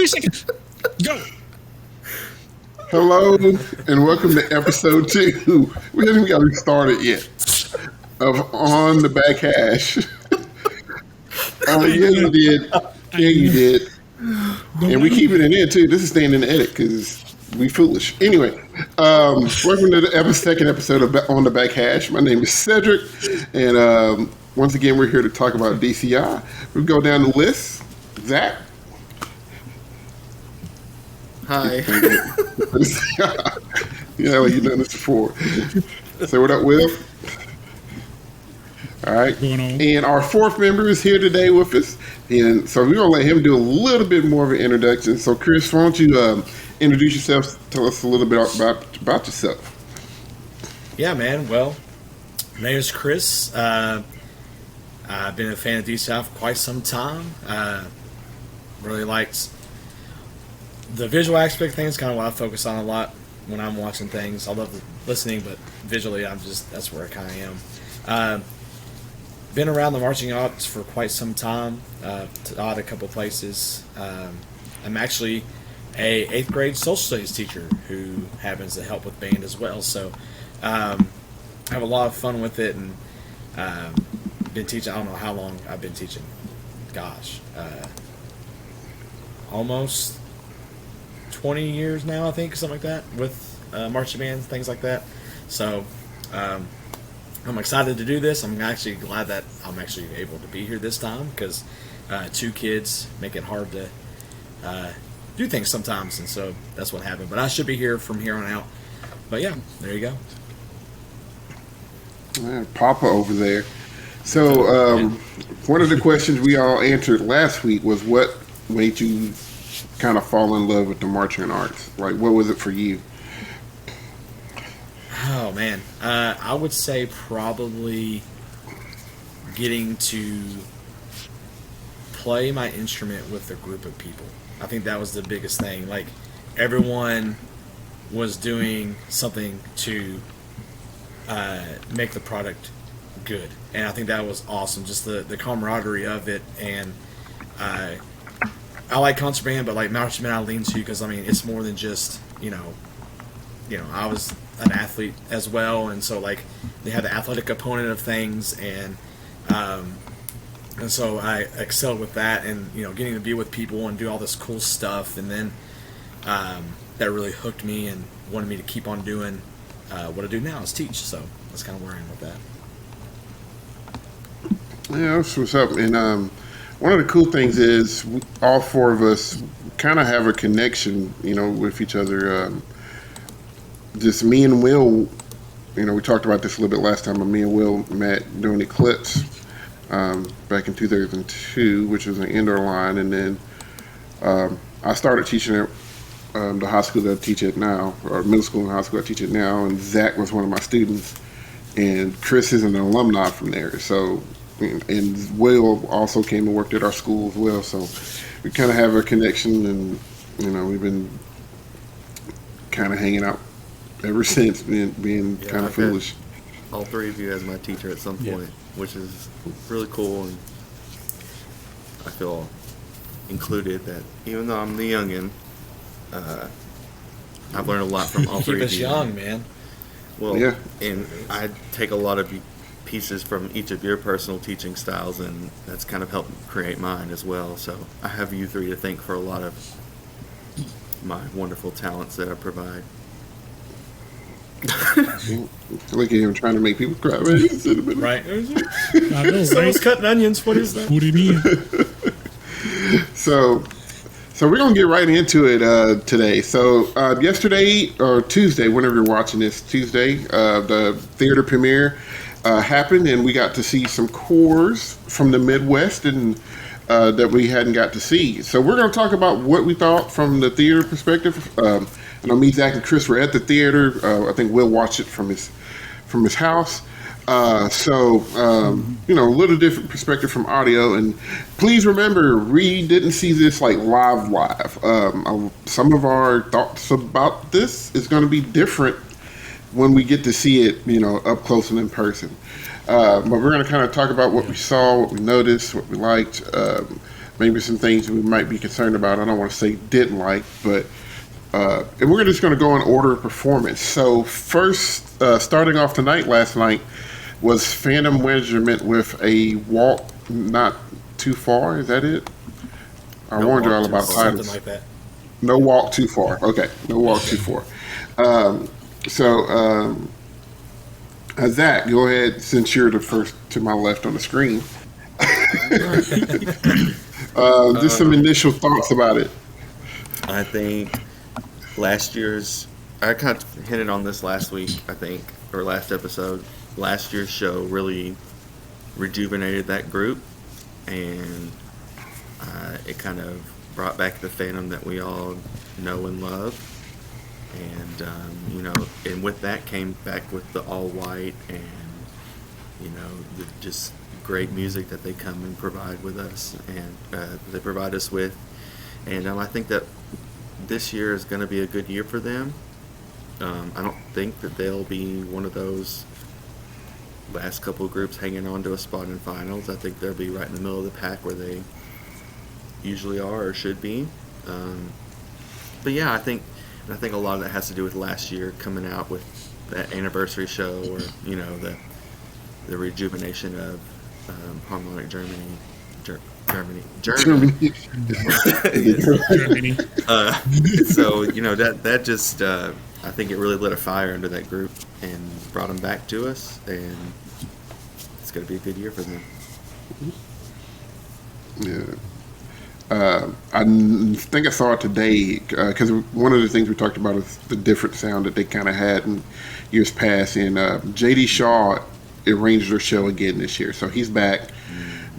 30 seconds. Go. Hello and welcome to episode 2. We haven't got started yet of On the Back Hash. Yeah, you did. Yeah, you did. And we keeping it in too. This is staying in the edit because we foolish. Anyway, welcome to the second episode of On the Back Hash. My name is Cedric, and once again, we're here to talk about DCI. We go down the list. Zach. Hi. Yeah, like you've done this before. Say what up, Will. All right. And our fourth member is here today with us. And so we're going to let him do a little bit more of an introduction. So, Chris, why don't you introduce yourself? Tell us a little bit about yourself. Yeah, man. Well, my name is Chris. I've been a fan of DCI for quite some time. Really liked the visual aspect of things, kind of what I focus on a lot when I'm watching things. I love listening, but visually, that's where I kind of am. Been around the marching arts for quite some time. Taught a couple places. I'm actually a 8th grade social studies teacher who happens to help with band as well. So I have a lot of fun with it, and been teaching. I don't know how long I've been teaching. Gosh, almost 20 years now, I think, something like that, with marching bands, things like that. So I'm excited to do this. I'm actually glad that I'm actually able to be here this time because 2 kids make it hard to do things sometimes, and so that's what happened. But I should be here from here on out. But yeah, there you go. Papa over there. So one of the questions we all answered last week was what made you kind of fall in love with the marching arts? Like, what was it for you? Oh, man. I would say probably getting to play my instrument with a group of people. I think that was the biggest thing. Like, everyone was doing something to make the product good. And I think that was awesome. Just the camaraderie of it. And I like concert band, but like marching band I lean to because, I mean, it's more than just, I was an athlete as well, and so like they had the athletic component of things, and so I excelled with that, and getting to be with people and do all this cool stuff, and then that really hooked me and wanted me to keep on doing what I do now is teach. So that's kind of where I am with that. Yeah, that's what's up. And one of the cool things is all 4 of us kind of have a connection, with each other. Just me and Will, we talked about this a little bit last time, but me and Will met during Eclipse back in 2002, which was an indoor line. And then I started teaching at the high school that I teach at now, or middle school and high school I teach at now, and Zach was one of my students. And Chris is an alumni from there. So, and Will also came and worked at our school as well. So we kind of have a connection, and, we've been kind of hanging out ever since, being kind of foolish. All 3 of you as my teacher at some point, which is really cool, and I feel included that even though I'm the youngin', I've learned a lot from all 3 Keep of us you. young, man. Well, yeah. And I take a lot of pieces from each of your personal teaching styles, and that's kind of helped create mine as well. So I have you 3 to thank for a lot of my wonderful talents that I provide. Look at him trying to make people cry. Right. I know, Someone's right? cutting onions. What is that? What do you mean? So we're gonna get right into it today. So yesterday or Tuesday, whenever you're watching this, Tuesday, the theater premiere happened, and we got to see some cores from the Midwest and that we hadn't got to see. So we're gonna talk about what we thought from the theater perspective. I know me, Zach, and Chris were at the theater. I think Will watched it from his house. A little different perspective from audio. And please remember, we didn't see this like live. Some of our thoughts about this is going to be different when we get to see it, up close and in person. But we're going to kind of talk about what we saw, what we noticed, what we liked. maybe some things we might be concerned about. I don't want to say didn't like, but and we're just going to go in order of performance. So first, starting off tonight, last night was Phantom Measurement with a walk not too far. Is that it? I No warned you Walk all Too about Far. titles. Something like that. No walk too far. Okay, no walk too far. Zach, go ahead since you're the first to my left on the screen. Just some initial thoughts about it. I think last year's, I kind of hinted on this last week, I think, or last episode. Last year's show really rejuvenated that group, and it kind of brought back the Phantom that we all know and love. And, and with that came back with the all white and, the just great music that they come and provide with us and they provide us with. And I think that this year is going to be a good year for them. I don't think that they'll be one of those last couple of groups hanging on to a spot in finals. I think they'll be right in the middle of the pack where they usually are or should be. But yeah, I think a lot of that has to do with last year coming out with that anniversary show, or the rejuvenation of Harmonic Germany. Germany. Germany. So that just I think it really lit a fire under that group and brought them back to us, and it's going to be a good year for them. Yeah. I think I saw it today because one of the things we talked about is the different sound that they kind of had in years past. And J.D. Shaw arranged their show again this year, so he's back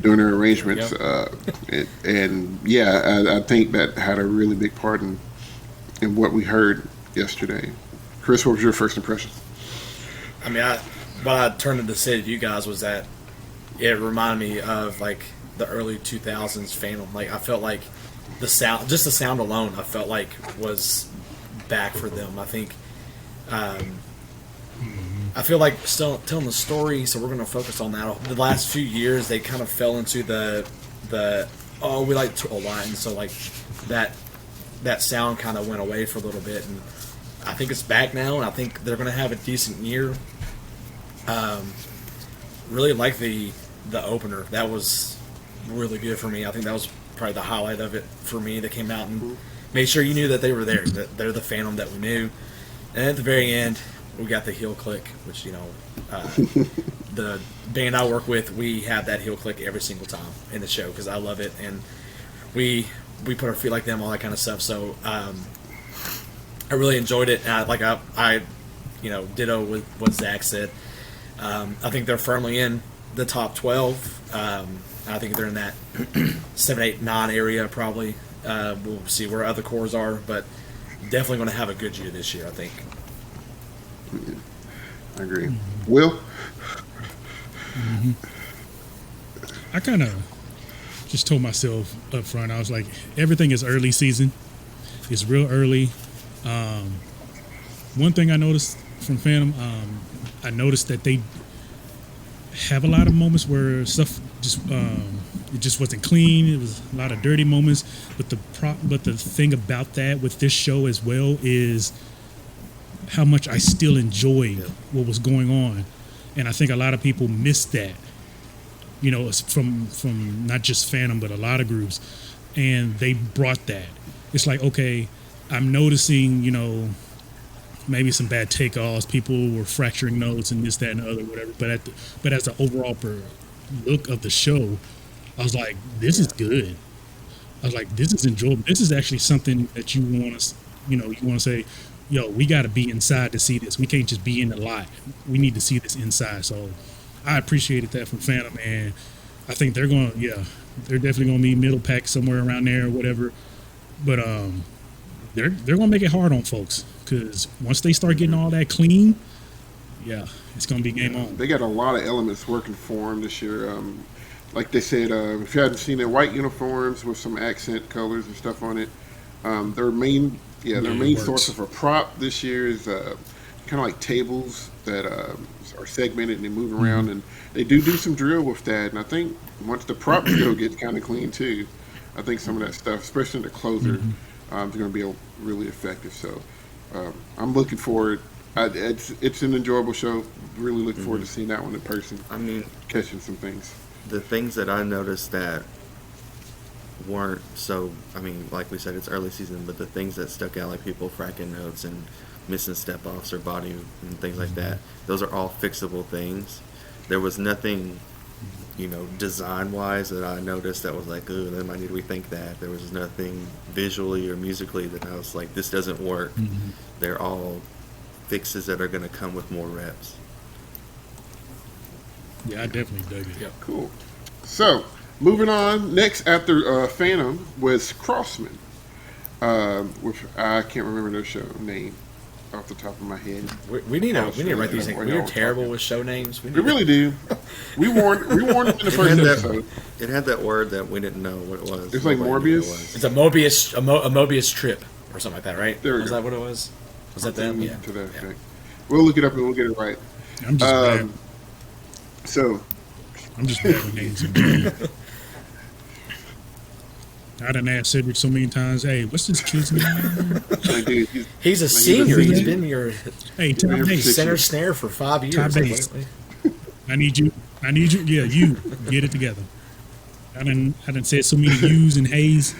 doing their arrangements. Yep. And I think that had a really big part in what we heard yesterday. Chris, what was your first impression? I mean, what I turned to say to you guys was that it reminded me of like the early 2000s Phantom. Like I felt like the sound alone, I felt like was back for them. I think I feel like still telling the story, so we're going to focus on that. The last few years, they kind of fell into the we like to align, so like that sound kind of went away for a little bit, and I think it's back now, and I think they're going to have a decent year. Really like the opener. That was really good for me. I think that was probably the highlight of it for me. That came out and made sure you knew that they were there, that they're the Phantom that we knew. And at the very end, we got the heel click, which the band I work with, we have that heel click every single time in the show because I love it, and we put our feet like them, all that kind of stuff. So I really enjoyed it. I ditto with what Zach said. I think they're firmly in the top 12. I think they're in that 7, 8, 9 area probably. We'll see where other cores are, but definitely going to have a good year this year, I think. I agree. Will? I kind of just told myself up front, I was like, everything is early season. It's real early. One thing I noticed from Phantom, I noticed that they have a lot of moments where stuff just it just wasn't clean. It was a lot of dirty moments. But the thing about that with this show as well is how much I still enjoyed what was going on, and I think a lot of people missed that. It's from not just Phantom but a lot of groups, and they brought that. It's like, okay, I'm noticing, maybe some bad takeoffs. People were fracturing notes and this, that, and the other, whatever. But as the overall look of the show, I was like, this is good. I was like, this is enjoyable. This is actually something that you want to, you want to say, yo, we got to be inside to see this. We can't just be in the lot. We need to see this inside. So I appreciated that from Phantom, and I think they're definitely going to be middle pack somewhere around there or whatever. But they're going to make it hard on folks, because once they start getting all that clean, it's going to be game on. They got a lot of elements working for them this year. Like they said, if you hadn't seen their white uniforms with some accent colors and stuff on it, their main source of a prop this year is kind of like tables that are segmented and they move around, and they do some drill with that. And I think once the prop drill gets kind of clean too, I think some of that stuff, especially in the closer, is going to be really effective. So I'm looking forward. It's an enjoyable show. Really looking forward to seeing that one in person, I mean, catching some things. the things that I noticed that weren't so, I mean, like we said, it's early season, but the things that stuck out, like people fracking notes and missing step offs or body and things like that, those are all fixable things. There was nothing, design wise that I noticed that was like, oh, they might need to rethink that. There was nothing visually or musically that I was like, this doesn't work. They're all fixes that are going to come with more reps. Yeah, I definitely dug it. Yep. Cool. So, moving on. Next after Phantom was Crossman, which I can't remember their show name off the top of my head. We need to write these things. Right We're now, terrible talking. with show names. We really do. We warned them in the It first had, episode. it had that word that we didn't know what it was. It's like Nobody knew what Morbius? it was. It's a Mobius trip or something like that, right? There we Was go. that what it was? Was that them? Yeah. To that Yeah. effect. We'll look it up and we'll get it right. I'm just bad. So, I'm just bad with names. in general. I done asked Cedric so many times, hey, what's this kid's name? like, dude, He's a Like, senior. He's senior? been your Hey, Tom Six Bates. center years. snare for 5 years. Top Like, base. wait. I need you. Yeah, you get it together. I done said so many U's and Hayes.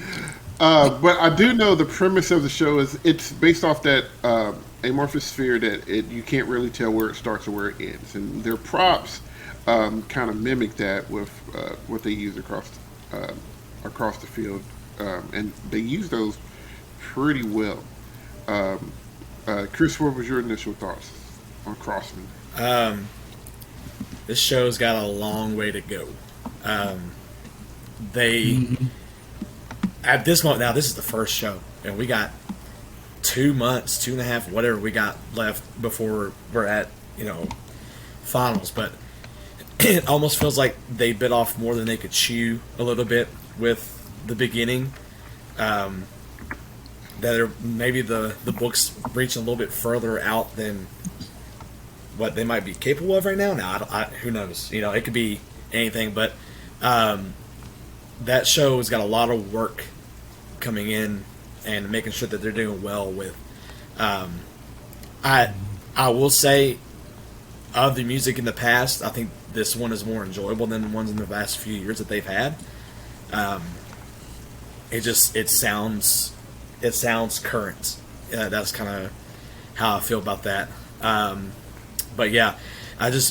but I do know the premise of the show is it's based off that amorphous sphere that you can't really tell where it starts or where it ends, and their props kind of mimic that with what they use across the field, and they use those pretty well. Chris, what was your initial thoughts on Crossman? This show's got a long way to go. They at this moment now, this is the first show, and we got 2 months, 2.5, whatever we got left before we're at finals. But it almost feels like they bit off more than they could chew a little bit with the beginning. That maybe the books reaching a little bit further out than what they might be capable of right now. Now, who knows? It could be anything, but that show has got a lot of work coming in and making sure that they're doing well with. I will say, of the music in the past, I think this one is more enjoyable than the ones in the last few years that they've had. It sounds current. That's kind of how I feel about that. But yeah, like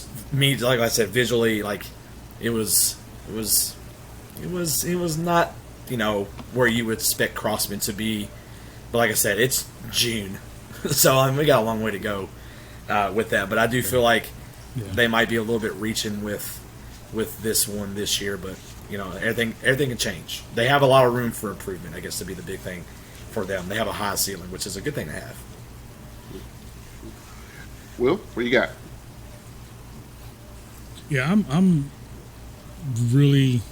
I said, visually, like it was not where you would expect Crossman to be. But like I said, it's June, so we got a long way to go with that. But I do feel like they might be a little bit reaching with this one this year. But everything can change. They have a lot of room for improvement, I guess, to be the big thing for them. They have a high ceiling, which is a good thing to have. Will, what you got? Yeah, I'm really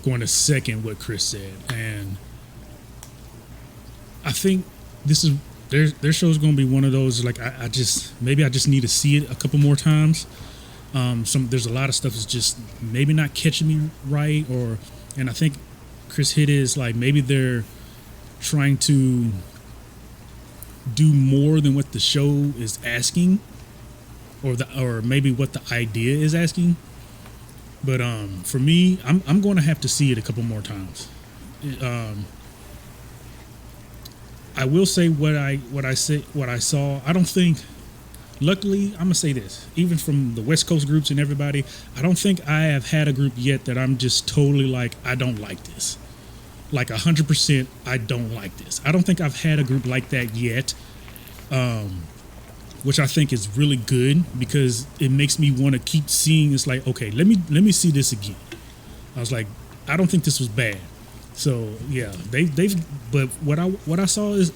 going to second what Chris said, and I think this is their show's going to be one of those like I just need to see it a couple more times. There's a lot of stuff that's just maybe not catching me right, and I think Chris hit is like maybe they're trying to do more than what the show is asking, or maybe what the idea is asking. But for me, I'm going to have to see it a couple more times. I will say what I saw. I don't think. Luckily, I'm gonna say this. Even from the West Coast groups and everybody, I don't think I have had a group yet that I'm just totally like I don't like this. Like 100%, I don't like this. I don't think I've had a group like that yet, which I think is really good because it makes me want to keep seeing. It's like, okay, let me see this again. I was like, I don't think this was bad. So yeah, they've. But what I saw is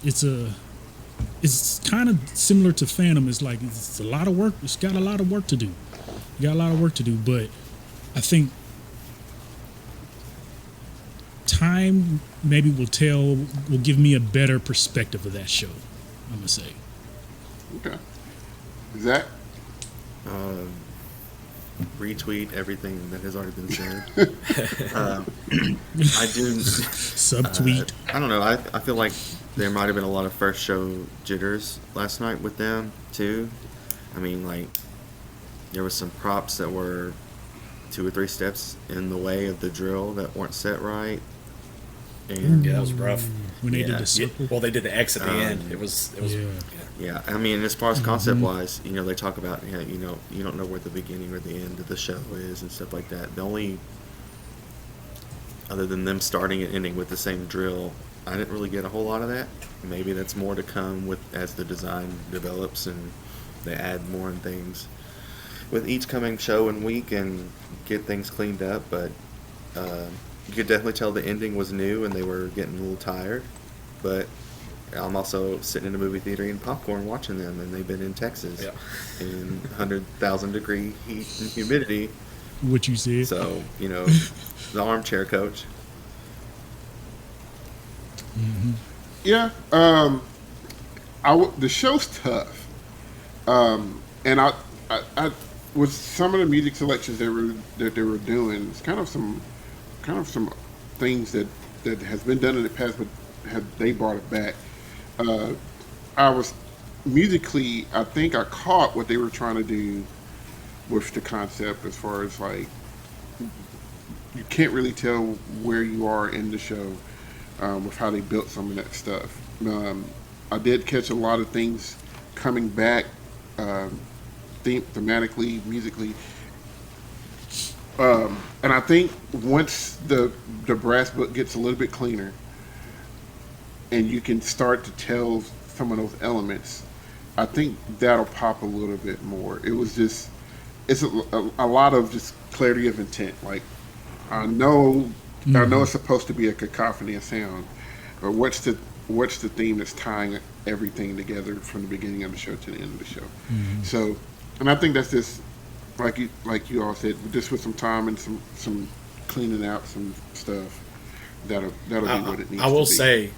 it's kind of similar to Phantom. It's like it's a lot of work. It's got a lot of work to do. You got a lot of work to do, but I think time maybe will give me a better perspective of that show. I'm gonna say. Okay. Zach? retweet everything that has already been said. I do. Subtweet. I don't know. I feel like there might have been a lot of first show jitters last night with them too. I mean, like there was some props that were 2 or 3 steps in the way of the drill that weren't set right, and Yeah, that was rough. When they Yeah. did the circle. Well, they did the X at the end. It was. Yeah. yeah. I mean, as far as concept wise, you know, they talk about you know you don't know where the beginning or the end of the show is and stuff like that. The only other than them starting and ending with the same drill, I didn't really get a whole lot of that. Maybe that's more to come with as the design develops and they add more and things with each coming show and week and get things cleaned up. But you could definitely tell the ending was new and they were getting a little tired. But I'm also sitting in a movie theater eating popcorn watching them, and they've been in Texas Yeah. in 100,000 degree heat and humidity. What you said. So, you know, the armchair coach. Yeah. The show's tough. And I with some of the music selections that they were doing, it's kind of some things that has been done in the past, but they brought it back. I was musically, I think I caught what they were trying to do with the concept, as far as like you can't really tell where you are in the show with how they built some of that stuff. I did catch a lot of things coming back thematically, musically. And I think once the brass book gets a little bit cleaner and you can start to tell some of those elements, I think that'll pop a little bit more. It was just, it's a lot of just clarity of intent. Like, I know it's supposed to be a cacophony of sound, but what's the theme that's tying everything together from the beginning of the show to the end of the show? So, and I think that's just like you all said, just with some time and some cleaning out some stuff, that'll be what it needs. I will to be. say,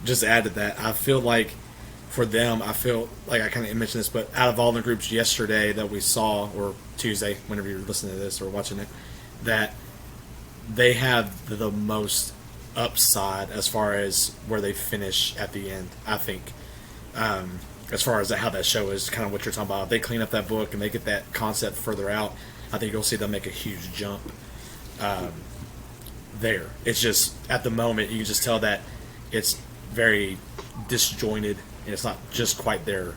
just to add to that, I feel like for them, I feel like I kind of mentioned this, but out of all the groups yesterday that we saw, or Tuesday, whenever you're listening to this or watching it, that they have the most upside as far as where they finish at the end, I think. As far as how that show is, kind of what you're talking about. If they clean up that book and they get that concept further out, I think you'll see them make a huge jump there. It's just, at the moment, you can just tell that it's very disjointed and it's not just quite there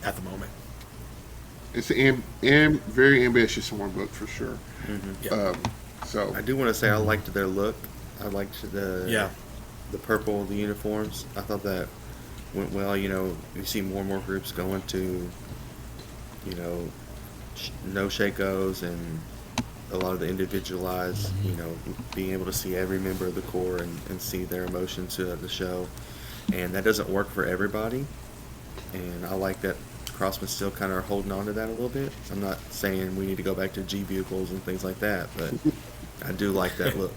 at the moment. It's very ambitious one book for sure. Yeah. So I do want to say I liked their look. I liked Yeah. the purple, the uniforms. I thought that went well. You know, you see more and more groups going to, you know, no shakos and a lot of the individualized, you know, being able to see every member of the corps and see their emotions throughout the show. And that doesn't work for everybody. And I like that Crossman still kind of are holding on to that a little bit. I'm not saying we need to go back to G vehicles and things like that, but I do like that look.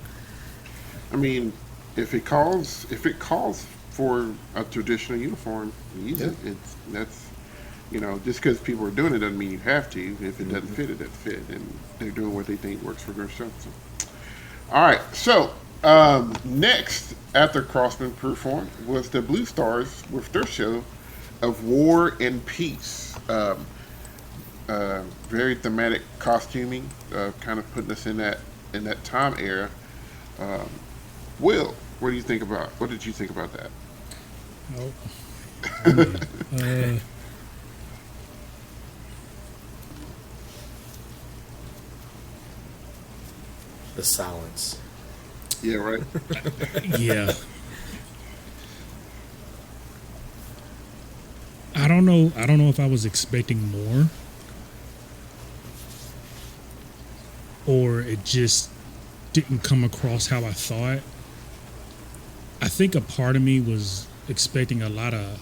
I mean, if it calls for a traditional uniform, use it. That's, you know, just because people are doing it doesn't mean you have to. If it doesn't fit, it doesn't fit, and they're doing what they think works for their show. So. All right, so next after Crossman performed was the Blue Stars with their show of War and Peace. Very thematic costuming, kind of putting us in that time era. Will, what did you think about that? Oh. The silence. Yeah, right. Yeah. I don't know if I was expecting more, or it just didn't come across how I thought. I think a part of me was expecting a lot of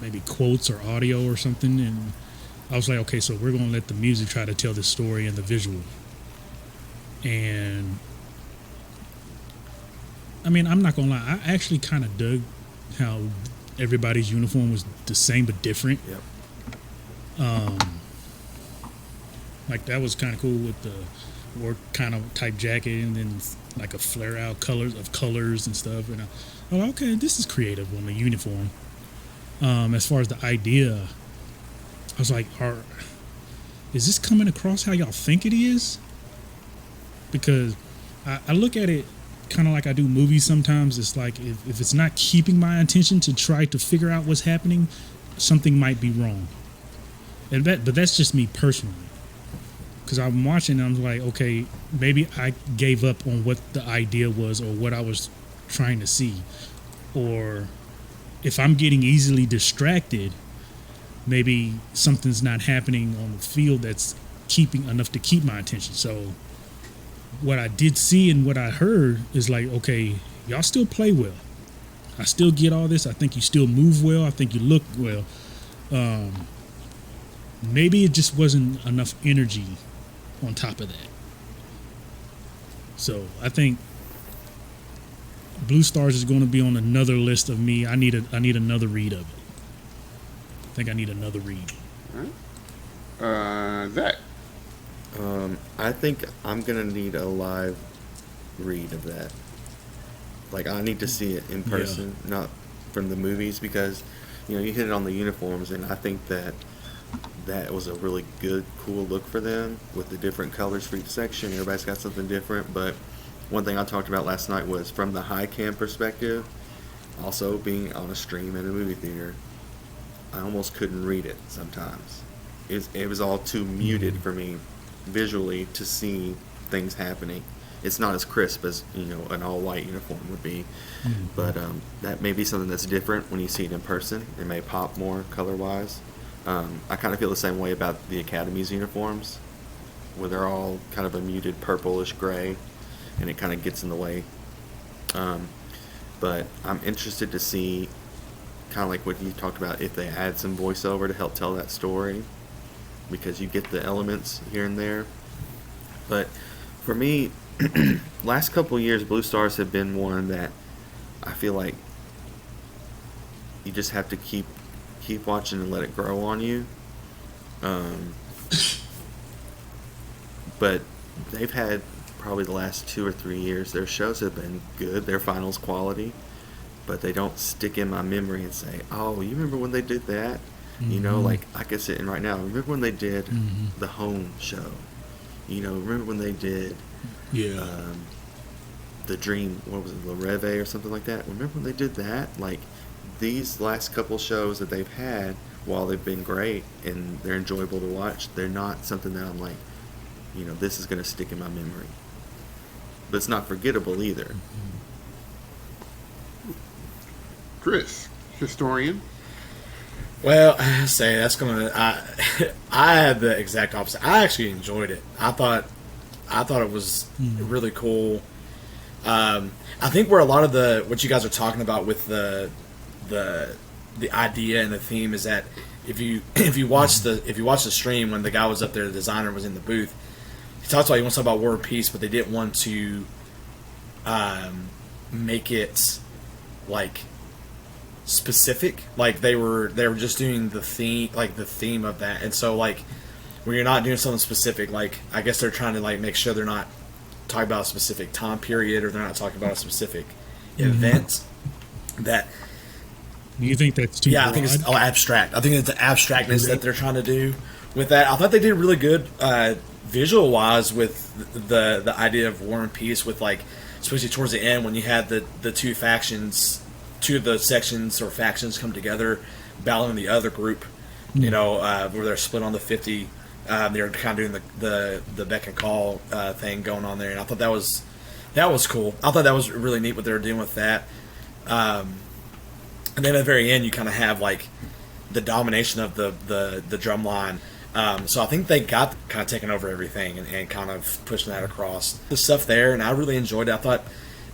maybe quotes or audio or something, and I was like, okay, so we're going to let the music try to tell the story and the visual. And I mean, I'm not going to lie, I actually kind of dug how everybody's uniform was the same but different. Yep. Like that was kind of cool with the work kind of type jacket, and then like a flare out colors and stuff. And I like, okay, this is creative on the uniform. As far as the idea, I was like, is this coming across how y'all think it is? Because I look at it kind of like I do movies sometimes. It's like if it's not keeping my attention to try to figure out what's happening, something might be wrong. But that's just me personally. Because I'm watching and I'm like, okay, maybe I gave up on what the idea was or what I was trying to see. Or if I'm getting easily distracted, maybe something's not happening on the field that's keeping enough to keep my attention. So what I did see and what I heard is like, okay, y'all still play well. I still get all this. I think you still move well. I think you look well. Maybe it just wasn't enough energy on top of that. So I think Blue Stars is going to be on another list of me. I need another read of it. I think I need another read. Zach. I think I'm gonna need a live read of that. Like I need to see it in person, not from the movies, because you hit it on the uniforms, and I think that was a really good, cool look for them with the different colors for each section. Everybody's got something different, but one thing I talked about last night was from the high cam perspective, also being on a stream in a movie theater, I almost couldn't read it sometimes. It was all too muted for me visually to see things happening. It's not as crisp as an all-white uniform would be, but that may be something that's different when you see it in person. It may pop more color-wise. I kind of feel the same way about the Academy's uniforms, where they're all kind of a muted purplish gray, and it kind of gets in the way. But I'm interested to see, kind of like what you talked about, if they add some voiceover to help tell that story, because you get the elements here and there. But for me, last couple of years, Blue Stars have been one that I feel like you just have to keep watching and let it grow on you. But they've had probably the last 2 or 3 years, their shows have been good, their finals quality, but they don't stick in my memory and say, oh, you remember when they did that? Like I could sit in right now, remember when they did the Home show? Remember when they did the Dream, what was it, La Reve or something like that? Remember when they did that? Like, these last couple shows that they've had, while they've been great and they're enjoyable to watch, they're not something that I'm like, this is going to stick in my memory. But it's not forgettable either. Chris, historian. Well, I say that's gonna. I had the exact opposite. I actually enjoyed it. I thought it was really cool. I think where a lot of what you guys are talking about with the idea and the theme is that if you watch the stream when the guy was up there, the designer was in the booth, he talks about, he wants to talk about War and Peace, but they didn't want to make it like specific. Like they were just doing the theme of that. And so like when you're not doing something specific, like I guess they're trying to like make sure they're not talking about a specific time period, or they're not talking about a specific event. That you think that's too broad? I think it's abstract. I think it's the abstractness that they're trying to do with that. I thought they did really good visual wise with the idea of War and Peace, with like especially towards the end when you had the two of the sections or factions come together battling the other group, where they're split on the 50. They're kind of doing the beck and call thing going on there, and I thought that was cool. I thought that was really neat what they were doing with that. And then at the very end, you kind of have like the domination of the drum line. So I think they got kind of taking over everything and kind of pushing that across the stuff there, and I really enjoyed it. I thought.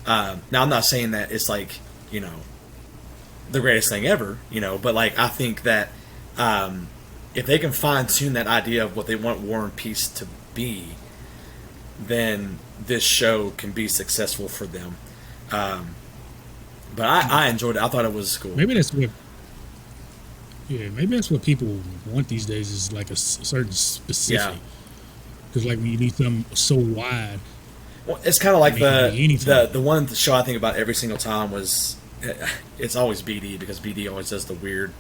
Now I'm not saying that it's like the greatest thing ever, but like I think that if they can fine tune that idea of what they want War and Peace to be, then this show can be successful for them. But I enjoyed it. I thought it was cool. Maybe that's what people want these days, is like a certain specific. Because like when you need something so wide, Well, it's kind of like It can be anything. the one show I think about every single time was it's always BD because BD always does the weird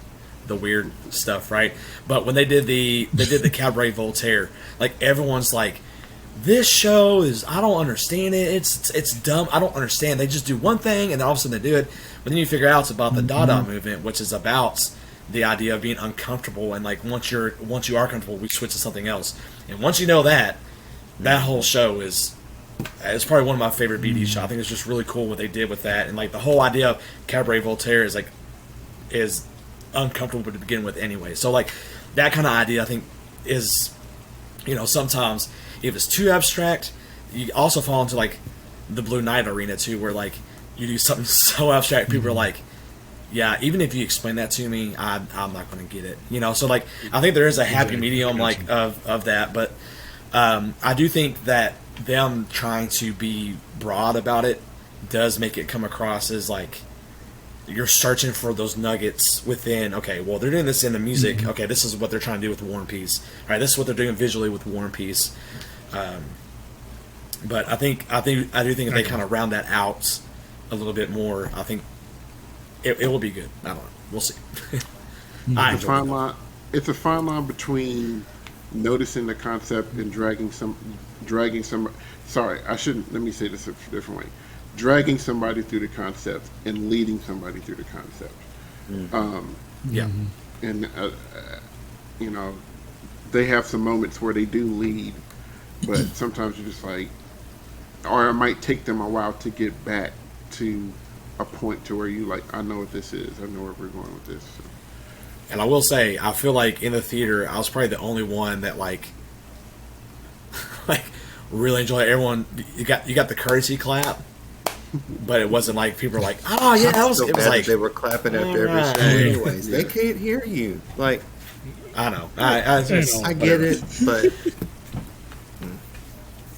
stuff, right? But when they did the Cabaret Voltaire, like everyone's like, this show is, I don't understand it. It's dumb. I don't understand. They just do one thing and then all of a sudden they do it. But then you figure out it's about the Dada movement, which is about the idea of being uncomfortable and like once you are comfortable, we switch to something else. And once you know that whole show is it's probably one of my favorite BD shows. I think it's just really cool what they did with that, and like the whole idea of Cabaret Voltaire is uncomfortable to begin with anyway. So like that kind of idea, I think, is sometimes if it's too abstract, you also fall into like the Blue Knight arena too, where like you do something so abstract, people are like, yeah, even if you explain that to me, I'm not going to get it. So like I think there is a happy medium like of that, but I do think that them trying to be broad about it does make it come across as like you're searching for those nuggets within. Okay, well they're doing this in the music. Okay, this is what they're trying to do with War and Peace. All right, this is what they're doing visually with War and Peace. But I do think if they kind of round that out a little bit more, I think it will be good. I don't know. We'll see. I It's a enjoy fine it. line. It's a fine line between noticing the concept and dragging some. Sorry, I shouldn't. Let me say this a different way. Dragging somebody through the concept and leading somebody through the concept. Yeah. And they have some moments where they do lead, but sometimes you're just like, or it might take them a while to get back to a point to where you like, I know what this is. I know where we're going with this. So. And I will say, I feel like in the theater, I was probably the only one that like really enjoyed it. Everyone, you got the courtesy clap, but it wasn't like people were like, oh yeah, that was. So It was bad like that they were clapping after every alright. show anyways. They can't hear you. Like, I know. I just, I get it, but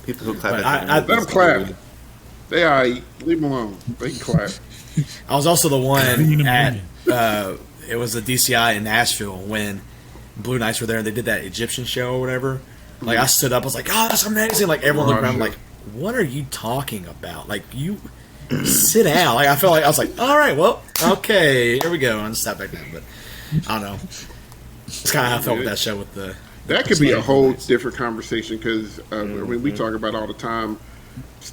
people who clap But at I- the Let them clap. They all right. Leave them alone. They can clap. I was also the Bringing one them at in. it was the DCI in Nashville when Blue Knights were there and they did that Egyptian show or whatever. Like I stood up, I was like, "Oh, that's amazing!" Like everyone looked around, like, "What are you talking about?" Like you sit down. Like I felt like I was like, "All right, well, okay, here we go," and sat back down. But I don't know. It's kind of how I felt with that show with the. That could be a whole different conversation because when we talk about all the time,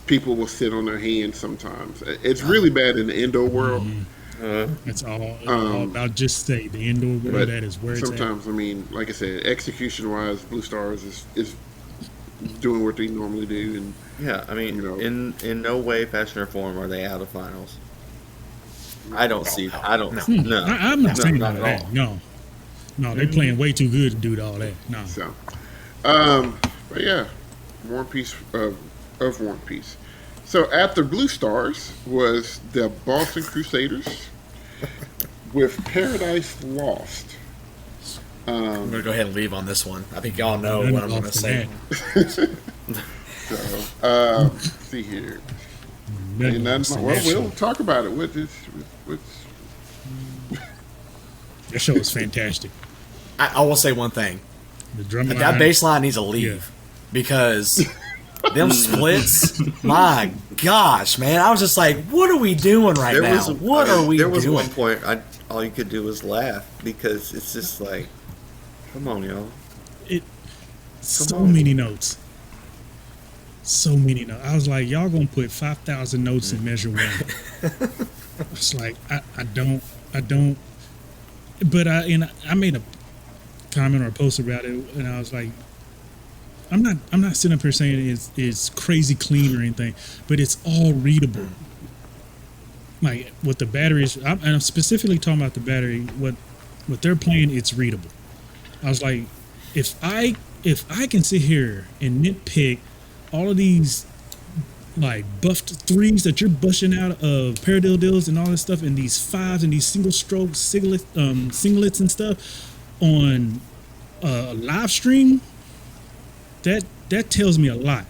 people will sit on their hands sometimes. It's really bad in the indoor world. it's all about just say the indoor But world. That is where it's at. sometimes, I mean, like I said, execution-wise, Blue Stars is doing what they normally do, and Yeah, I mean, in no way, fashion, or form are they out of finals. I don't see. I don't. No, I'm not saying not all at that. all. No, they playing way too good to do all that. No, so. But yeah, War and Peace of War and Peace. So at the Blue Stars was the Boston Crusaders with Paradise Lost. I'm gonna go ahead and leave on this one. I think y'all know None what I'm gonna off say. the So let's see here. bat. And None then, off well, that we'll show. talk about it. What's That show is fantastic. I will say one thing. The drum That line, bass line needs to leave because them splits, my gosh, man. I was just like, what are we doing right now? What are we There was doing? one point all you could do was laugh because it's just like, come on, y'all. so on. many notes. So many notes. I was like, y'all gonna put 5,000 notes in measure one. It's like I don't. But I made a comment or a post about it, and I was like, I'm not sitting up here saying it's crazy clean or anything, but it's all readable. Like with the batteries, and I'm specifically talking about the battery. What they're playing, it's readable. I was like, if I can sit here and nitpick all of these like buffed threes that you're bushing out of paradiddles and all this stuff, and these fives and these single strokes, singlets and stuff on a live stream, that tells me a lot.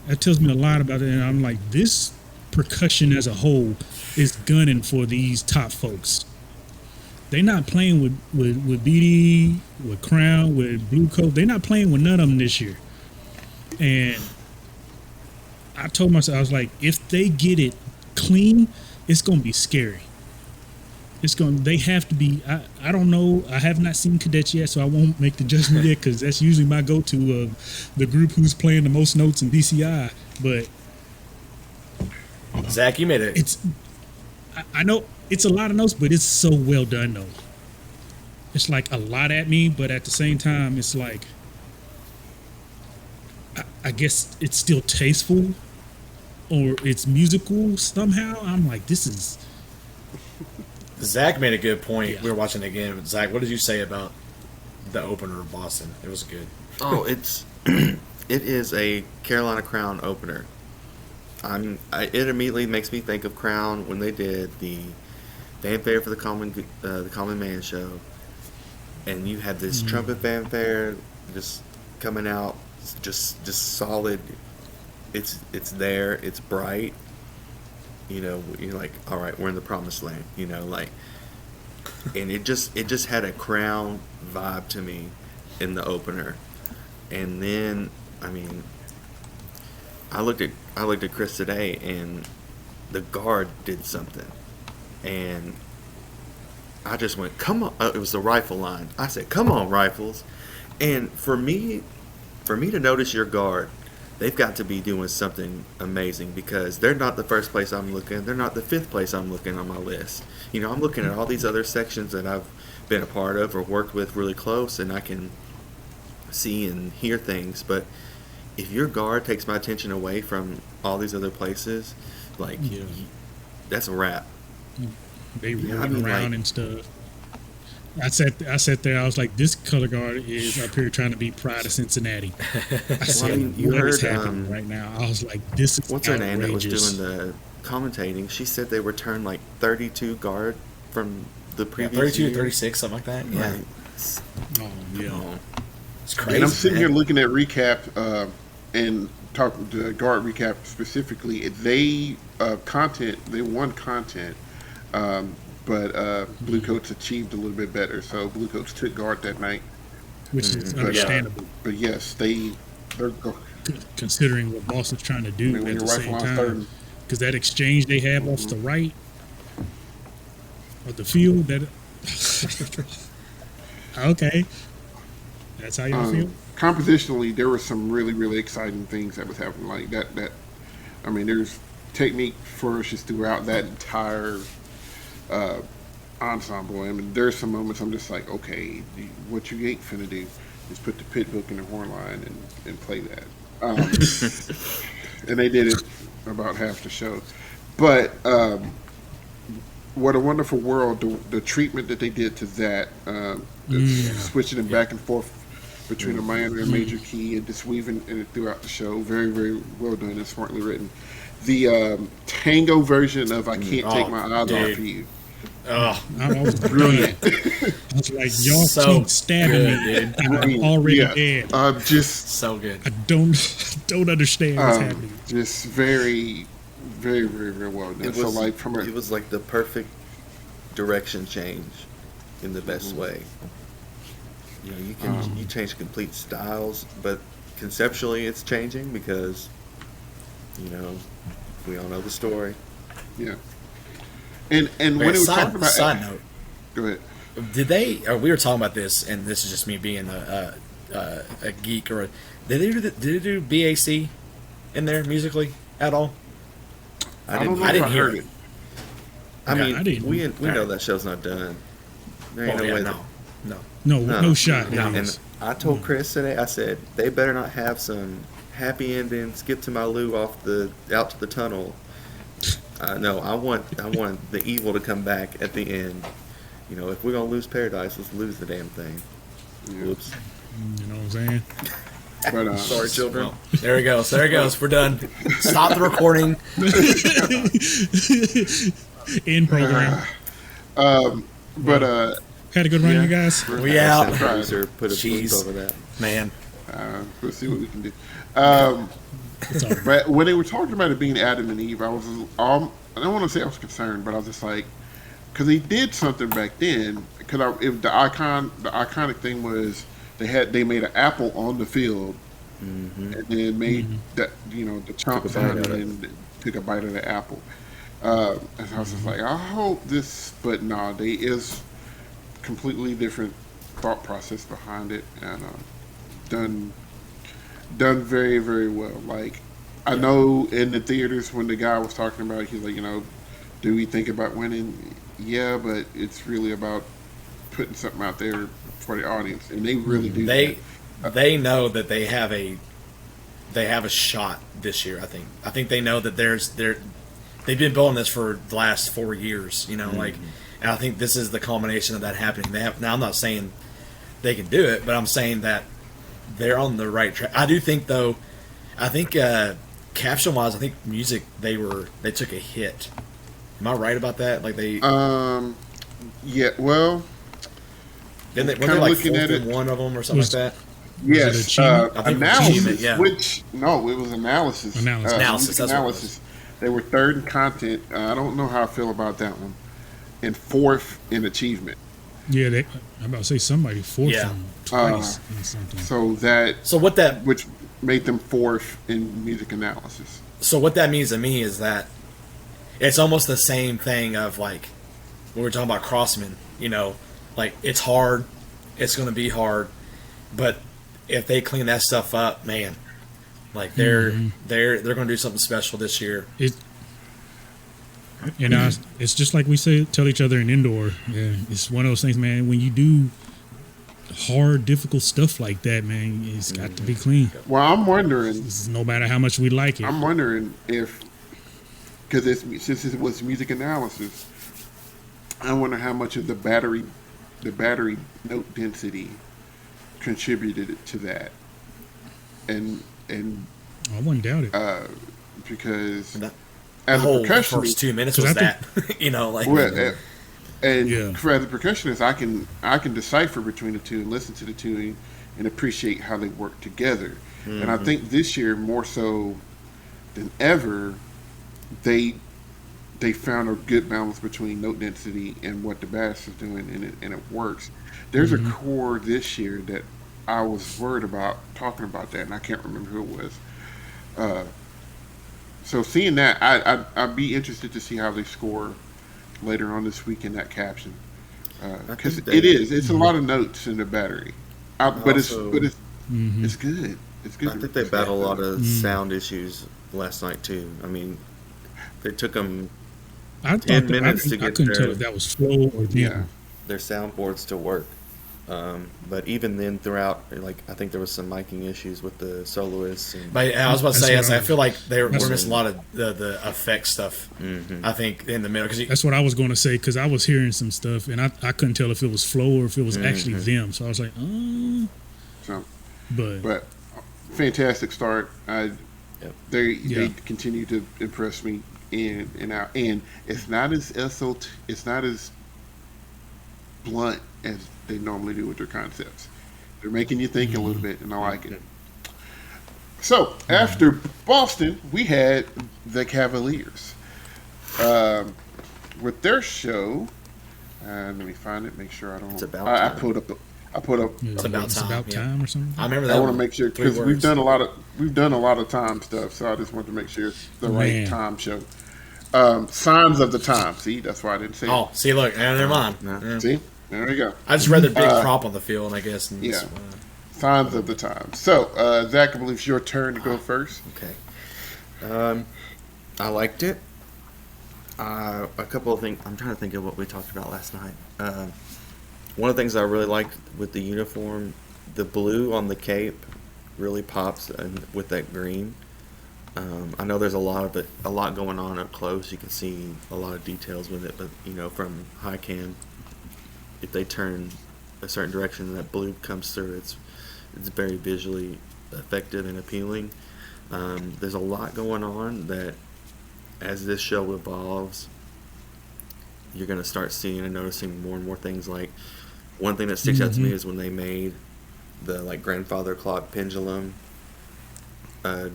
That tells me a lot about it, and I'm like, this percussion as a whole is gunning for these top folks. They're not playing with BD, with Crown, with Blue Coat. They're not playing with none of them this year. And I told myself, I was like, if they get it clean, it's gonna be scary. They have to be. I don't know. I have not seen Cadets yet, so I won't make the judgment yet because that's usually my go-to of the group who's playing the most notes in DCI. But Zach, you made it. I know it's a lot of notes, but it's so well done though. It's like a lot at me, but at the same time, it's like I guess it's still tasteful or it's musical somehow. I'm like, this is. Zach made a good point. Yeah. We were watching it again. Zach, what did you say about the opener of Boston? It was good. Oh, it is a Carolina Crown opener. It immediately makes me think of Crown when they did the fanfare for the Common Man show, and you had this trumpet fanfare just coming out, just solid. It's there. It's bright. You know, you're like, all right, we're in the promised land. You know, like, and it just had a Crown vibe to me in the opener, and then I mean, I looked at Chris today, and the guard did something, and I just went, come on! It was the rifle line. I said, come on, rifles! And for me to notice your guard, they've got to be doing something amazing because they're not the first place I'm looking. They're not the fifth place I'm looking on my list. You know, I'm looking at all these other sections that I've been a part of or worked with really close, and I can see and hear things. But if your guard takes my attention away from all these other places, like, Yeah. that's a wrap. They Yeah, I running mean, around like- and stuff. I sat there. I was like, this color guard is up here trying to be Pride of Cincinnati. I said, mean, you what is heard, happening right now? I was like, this is What's her name that was outrageous. doing the commentating? She said they returned like 32 guard from the Yeah, previous 32, year. 36, something like that. Yeah, Like, Oh yeah. come on. it's crazy. And I'm sitting man. here looking at recap and talking to guard recap specifically. They won content, but Blue Coats achieved a little bit better. So Blue Coats took guard that night. Which is But, understandable But yes, they're considering what Boston's trying to I do mean, when at your the rifle same line's third. time. Because that exchange they have off the right of the field, that okay, that's how y'all feel. Compositionally, there were some really, really exciting things that was happening. Like that. I mean, there's technique flourishes throughout that entire ensemble. I mean, there's some moments I'm just like, okay, what you ain't finna do is put the pit book in the horn line and play that. And they did it about half the show. But what a wonderful world! The treatment that they did to that, switching it back and forth between a minor and major key, and just weaving it throughout the show, very, very well done and smartly written. The tango version of "I Can't Take My Eyes dude. Off of You," Oh, I was brilliant. I was like, y'all So keep stabbing good, me. dude. I'm already dead. Just so good. I don't understand what's happening. just very, very, very, very well done. So like from a It was like the perfect direction change in the best way. You know, you change complete styles, but conceptually it's changing because, you know, we all know the story. yeah. And when Man, it was talking about side note, go ahead. did they? Or we were talking about this, and this is just me being a geek. Or did they do BAC in there musically at all? I don't know I if didn't I hear heard it. it. I Okay. mean, I didn't. we know Alright. that show's not done. There ain't Oh, no yeah, way no, No, No. no shot. No. it And is. I told Chris today, I said, they better not have some happy ending, skip to my Lou out to the tunnel. No, I want the evil to come back at the end. You know, if we're gonna lose Paradise, let's lose the damn thing. Yeah. Whoops. You know what I'm saying? But Sorry, children. Well, there it goes. There it goes. We're done. Stop the recording. In program. Had a good run, Yeah. you guys. We The out, producer put a Jeez. blip over that. man. we'll see what we can do. It's all right. But when they were talking about it being Adam and Eve, I was I don't want to say I was concerned, but I was just like, because they did something back then. Because if the iconic thing was they made an apple on the field, Mm-hmm. and then made that the Took chomp a bite sound out of it. and took a bite of the apple. And I was just like, I hope this, but no, they is completely different thought process behind it, and done done very very well. Like I Yeah. know in the theaters when the guy was talking about it, he's like, do we think about winning? Yeah, but it's really about putting something out there for the audience, and they really do that. They they know that they have a shot this year. I think they know that they've been building this for the last 4 years. And I think this is the culmination of that happening. They have now. I'm not saying they can do it, but I'm saying that they're on the right track. I do think though. I think caption wise, I think music they took a hit. Am I right about that? Like they Yeah, well, didn't they, weren't kinda they like looking fourth at in it- one of them or something Was- like that? yes, achievement? I think it was analysis. achievement, yeah. Which no, it was analysis. Analysis. Analysis, music that's what it analysis. They were third in content. I don't know how I feel about that one, and fourth in achievement. Yeah, I'm about to say somebody forced Yeah. them twice or something. So that So which made them fourth in music analysis. what that means to me is that it's almost the same thing of like when we're talking about Crossman, like it's hard, it's going to be hard, but if they clean that stuff up, man, like they're going to do something special this year. It, it's just like we tell each other in indoor. Yeah, it's one of those things, man. When you do hard, difficult stuff like that, man, it's got to be clean. Well, I'm wondering. No matter how much we like it. I'm wondering if because since it was music analysis, I wonder how much of the battery note density contributed to that, and I wouldn't doubt it. because And that as a whole percussionist, first 2 minutes 'Cause was I that, like well, and Yeah. for as a percussionist, I can decipher between the two and listen to the two and appreciate how they work together. And I think this year more so than ever, they found a good balance between note density and what the bass is doing, and it works. There's a chord this year that I was worried about talking about that, and I can't remember who it was. So seeing that, I'd be interested to see how they score later on this week in that caption, because think they- it's a lot of notes in the battery, but Also- it's good. It's good. I think they battled a lot of sound issues last night too. I mean, it took them I thought 10 that, minutes to I get couldn't tell there. if that was flow or them. Yeah. their soundboards to work. But even then, throughout, like I think there was some miking issues with the soloists. And, But I was about to That's say, what I feel like we're that's missing a lot of the effect stuff. I think in the middle because That's what I was going to say because I was hearing some stuff and I couldn't tell if it was flow or if it was actually them. So I was like, So, but but fantastic start. They Yeah. continue to impress me in and out, and it's not as it's not as blunt as they normally do with their concepts. They're making you think a little bit, and I like it. So after Boston, we had the Cavaliers with their show. Let me find it. Make sure I don't. It's about I time. put up. I put up. yeah, about it's time, about yeah. time or something. I remember that. I want to one. make sure 3 because we've words. done a lot of time stuff. So I just want to make sure it's the right Man. time show. Signs of the time. See, that's why I didn't say. Oh, see, look, never mind. No. Yeah. it. See, there we go. I just read their big Uh, crop on the field, I guess. And yeah. Signs of the time. So Zach, I believe it's your turn to go first. Okay. I liked it. A couple of things. I'm trying to think of what we talked about last night. One of the things I really liked with the uniform, the blue on the cape really pops with that green. I know there's a lot going on up close. You can see a lot of details with it, but from high cam, if they turn a certain direction and that blue comes through, it's very visually effective and appealing. There's a lot going on that as this show evolves, you're going to start seeing and noticing more and more things. Like one thing that sticks out to me is when they made the grandfather clock pendulum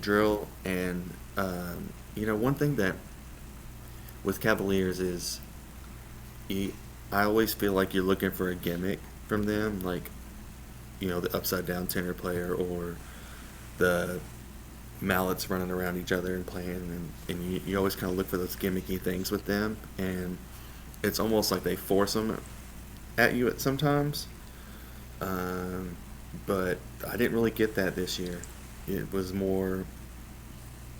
drill, and one thing that with Cavaliers is I always feel like you're looking for a gimmick from them, like the upside down tenor player or the mallets running around each other and playing, and you always kind of look for those gimmicky things with them, and it's almost like they force them at you at sometimes. But I didn't really get that this year. It was more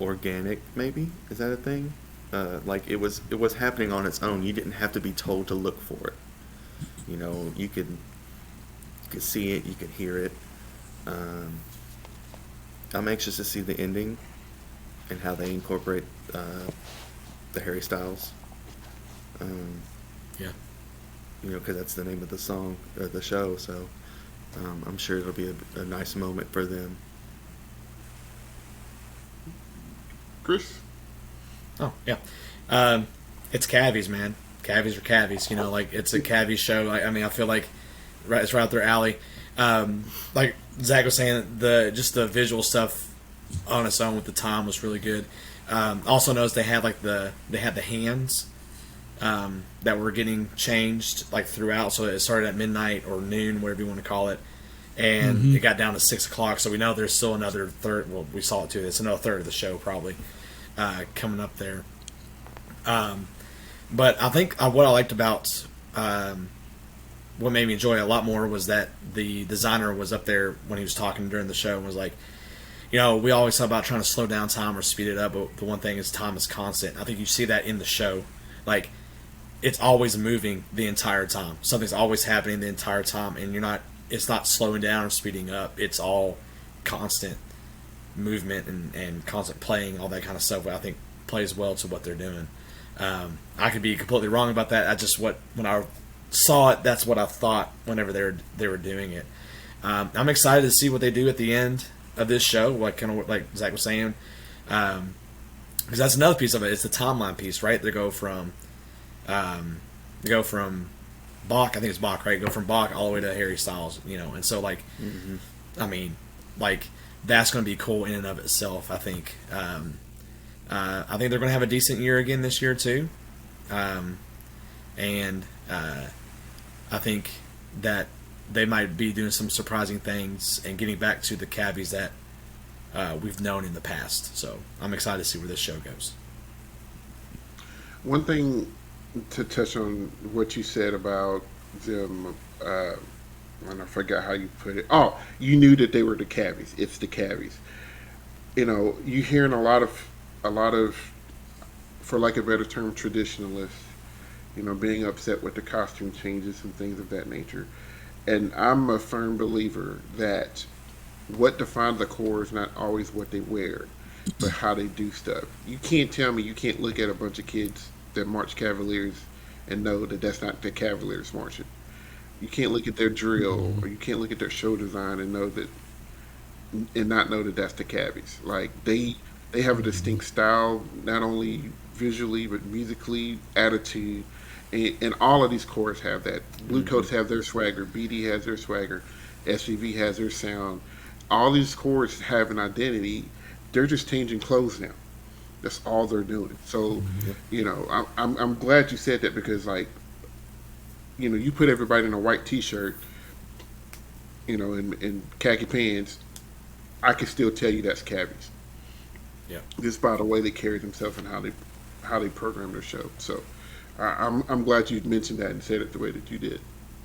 organic, maybe. Is that a thing? Like it was happening on its own. You didn't have to be told to look for it. You know, you could see it, you could hear it. I'm anxious to see the ending and how they incorporate the Harry Styles. Yeah. You know, because that's the name of the song or the show. So I'm sure it'll be a nice moment for them. Chris? Oh yeah, it's Cavies, man. Cavies are Cavies. You know, like it's a Cavies show. I mean, I feel like it's right up their alley. Like Zach was saying, the visual stuff on its own with the time was really good. Also noticed they had the hands that were getting changed like throughout. So it started at midnight or noon, whatever you want to call it, and it got down to 6 o'clock. So we know there's still another third. Well, we saw it too. It's another third of the show probably coming up there. But I think what I liked about what made me enjoy it a lot more was that the designer was up there when he was talking during the show and was like, you know, we always talk about trying to slow down time or speed it up, but the one thing is time is constant. I think you see that in the show. Like, it's always moving the entire time. Something's always happening the entire time, and it's not slowing down or speeding up. It's all constant movement and constant playing, all that kind of stuff, I think plays well to what they're doing. I could be completely wrong about that. When I saw it, that's what I thought whenever they were doing it. I'm excited to see what they do at the end of this show, like Zach was saying, because that's another piece of it. It's the timeline piece, right? They go from Bach, I think it's Bach, right? Go from Bach all the way to Harry Styles, you know, and so I mean, like that's going to be cool in and of itself. I think. I think they're going to have a decent year again this year too, and I think that they might be doing some surprising things and getting back to the Cavies that we've known in the past. So I'm excited to see where this show goes. One thing to touch on what you said about them, and I forgot how you put it. Oh, you knew that they were the Cavies. It's the Cavies. You know, you hearing a lot of, for lack of a better term, traditionalists, you know, being upset with the costume changes and things of that nature. And I'm a firm believer that what defines the core is not always what they wear, but how they do stuff. You can't tell me you can't look at a bunch of kids that march Cavaliers and know that that's not the Cavaliers marching. You can't look at their drill or you can't look at their show design and not know that that's the Cavies. Like they have a distinct style, not only visually but musically, attitude, and all of these cores have that. Blue Coats have their swagger, BD has their swagger, SVV has their sound. All these cores have an identity. They're just changing clothes now. That's all they're doing. So, you know, I'm glad you said that because, like, you know, you put everybody in a white T-shirt, you know, and khaki pants, I can still tell you that's Cavies. Yeah. Just by the way they carry themselves and how they program their show. So, I'm glad you mentioned that and said it the way that you did.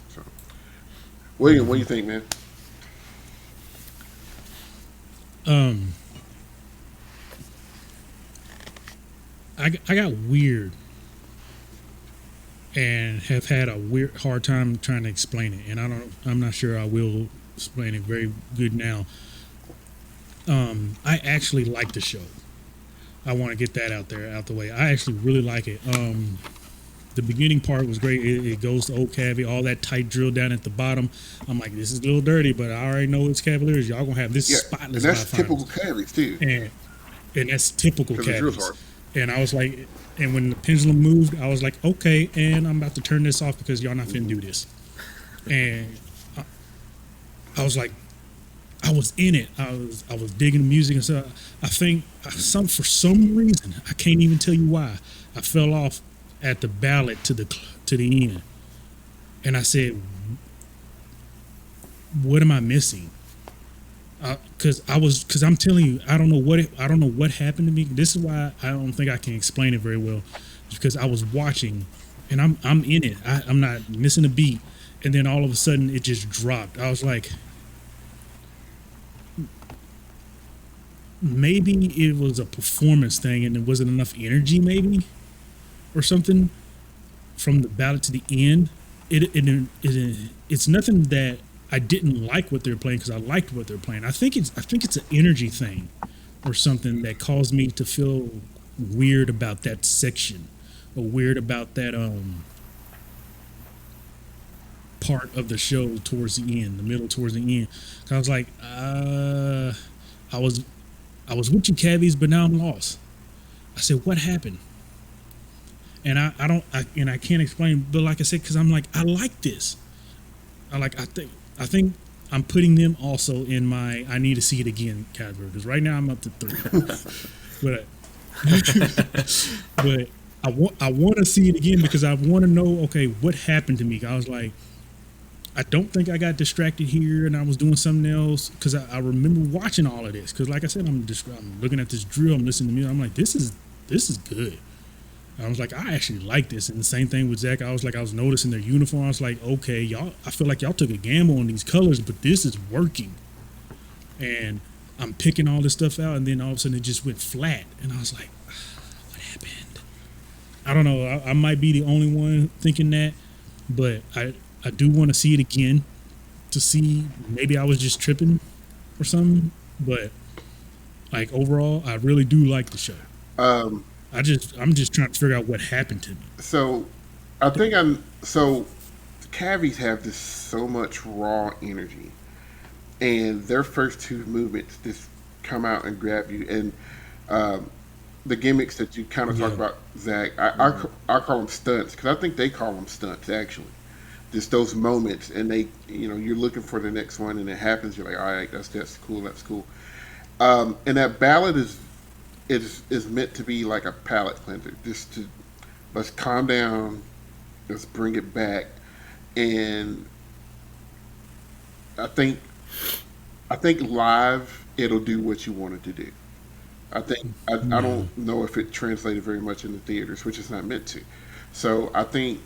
So, William, what do you think, man? I got weird and have had a hard time trying to explain it, and I'm not sure I will explain it very good now. I actually like the show. I want to get that out the way. I actually really like it. The beginning part was great. It goes to Old Cavy, all that tight drill down at the bottom. I'm like, this is a little dirty, but I already know it's Cavaliers. Y'all gonna have this spotless. And that's typical Cavies too. And that's typical Cavies. Hard. And I was like, and when the pendulum moved, I was like, okay, and I'm about to turn this off because y'all not finna do this. And I was like, I was in it. I was digging the music and stuff. I think for some reason, I can't even tell you why, I fell off at the ballad to the end, and I said, "What am I missing?" because I'm telling you, I don't know what happened to me. This is why I don't think I can explain it very well, because I was watching, and I'm in it. I'm not missing a beat, and then all of a sudden it just dropped. I was like, maybe it was a performance thing, and there wasn't enough energy, maybe, or something, from the ballad to the end. It's nothing that I didn't like what they're playing, because I liked what they're playing. I think it's an energy thing or something that caused me to feel weird about that section, or weird about that part of the show towards the end, the middle towards the end. 'Cause I was like, I was with you, Cabbies, but now I'm lost. I said, what happened? And I can't explain, but like I said, because I'm like, I like this. I think I'm putting them also in my I need to see it again category, because right now I'm up to 3. But I want to see it again, because I want to know, okay, what happened to me. I was like, I don't think I got distracted here and I was doing something else, because I remember watching all of this, because like I said, I'm looking at this drill, I'm listening to music, I'm like, this is good. I was like, I actually like this. And the same thing with Zach. I was noticing their uniform. I was like, okay, y'all, I feel like y'all took a gamble on these colors, but this is working. And I'm picking all this stuff out, and then all of a sudden it just went flat. And I was like, what happened? I don't know. I might be the only one thinking that, but I do want to see it again, to see, maybe I was just tripping or something. But like, overall, I really do like the show. I'm just trying to figure out what happened to me. So, Cavies have this so much raw energy, and their first two movements just come out and grab you. And the gimmicks that you kind of talk about, Zach, I call them stunts, because I think they call them stunts actually. Just those moments, and they, you're looking for the next one, and it happens. You're like, all right, that's cool, that's cool. And that ballad is meant to be like a palate cleanser, just to, let's calm down, let's bring it back. And I think live it'll do what you want it to do. I don't know if it translated very much in the theaters, which it's not meant to. So I think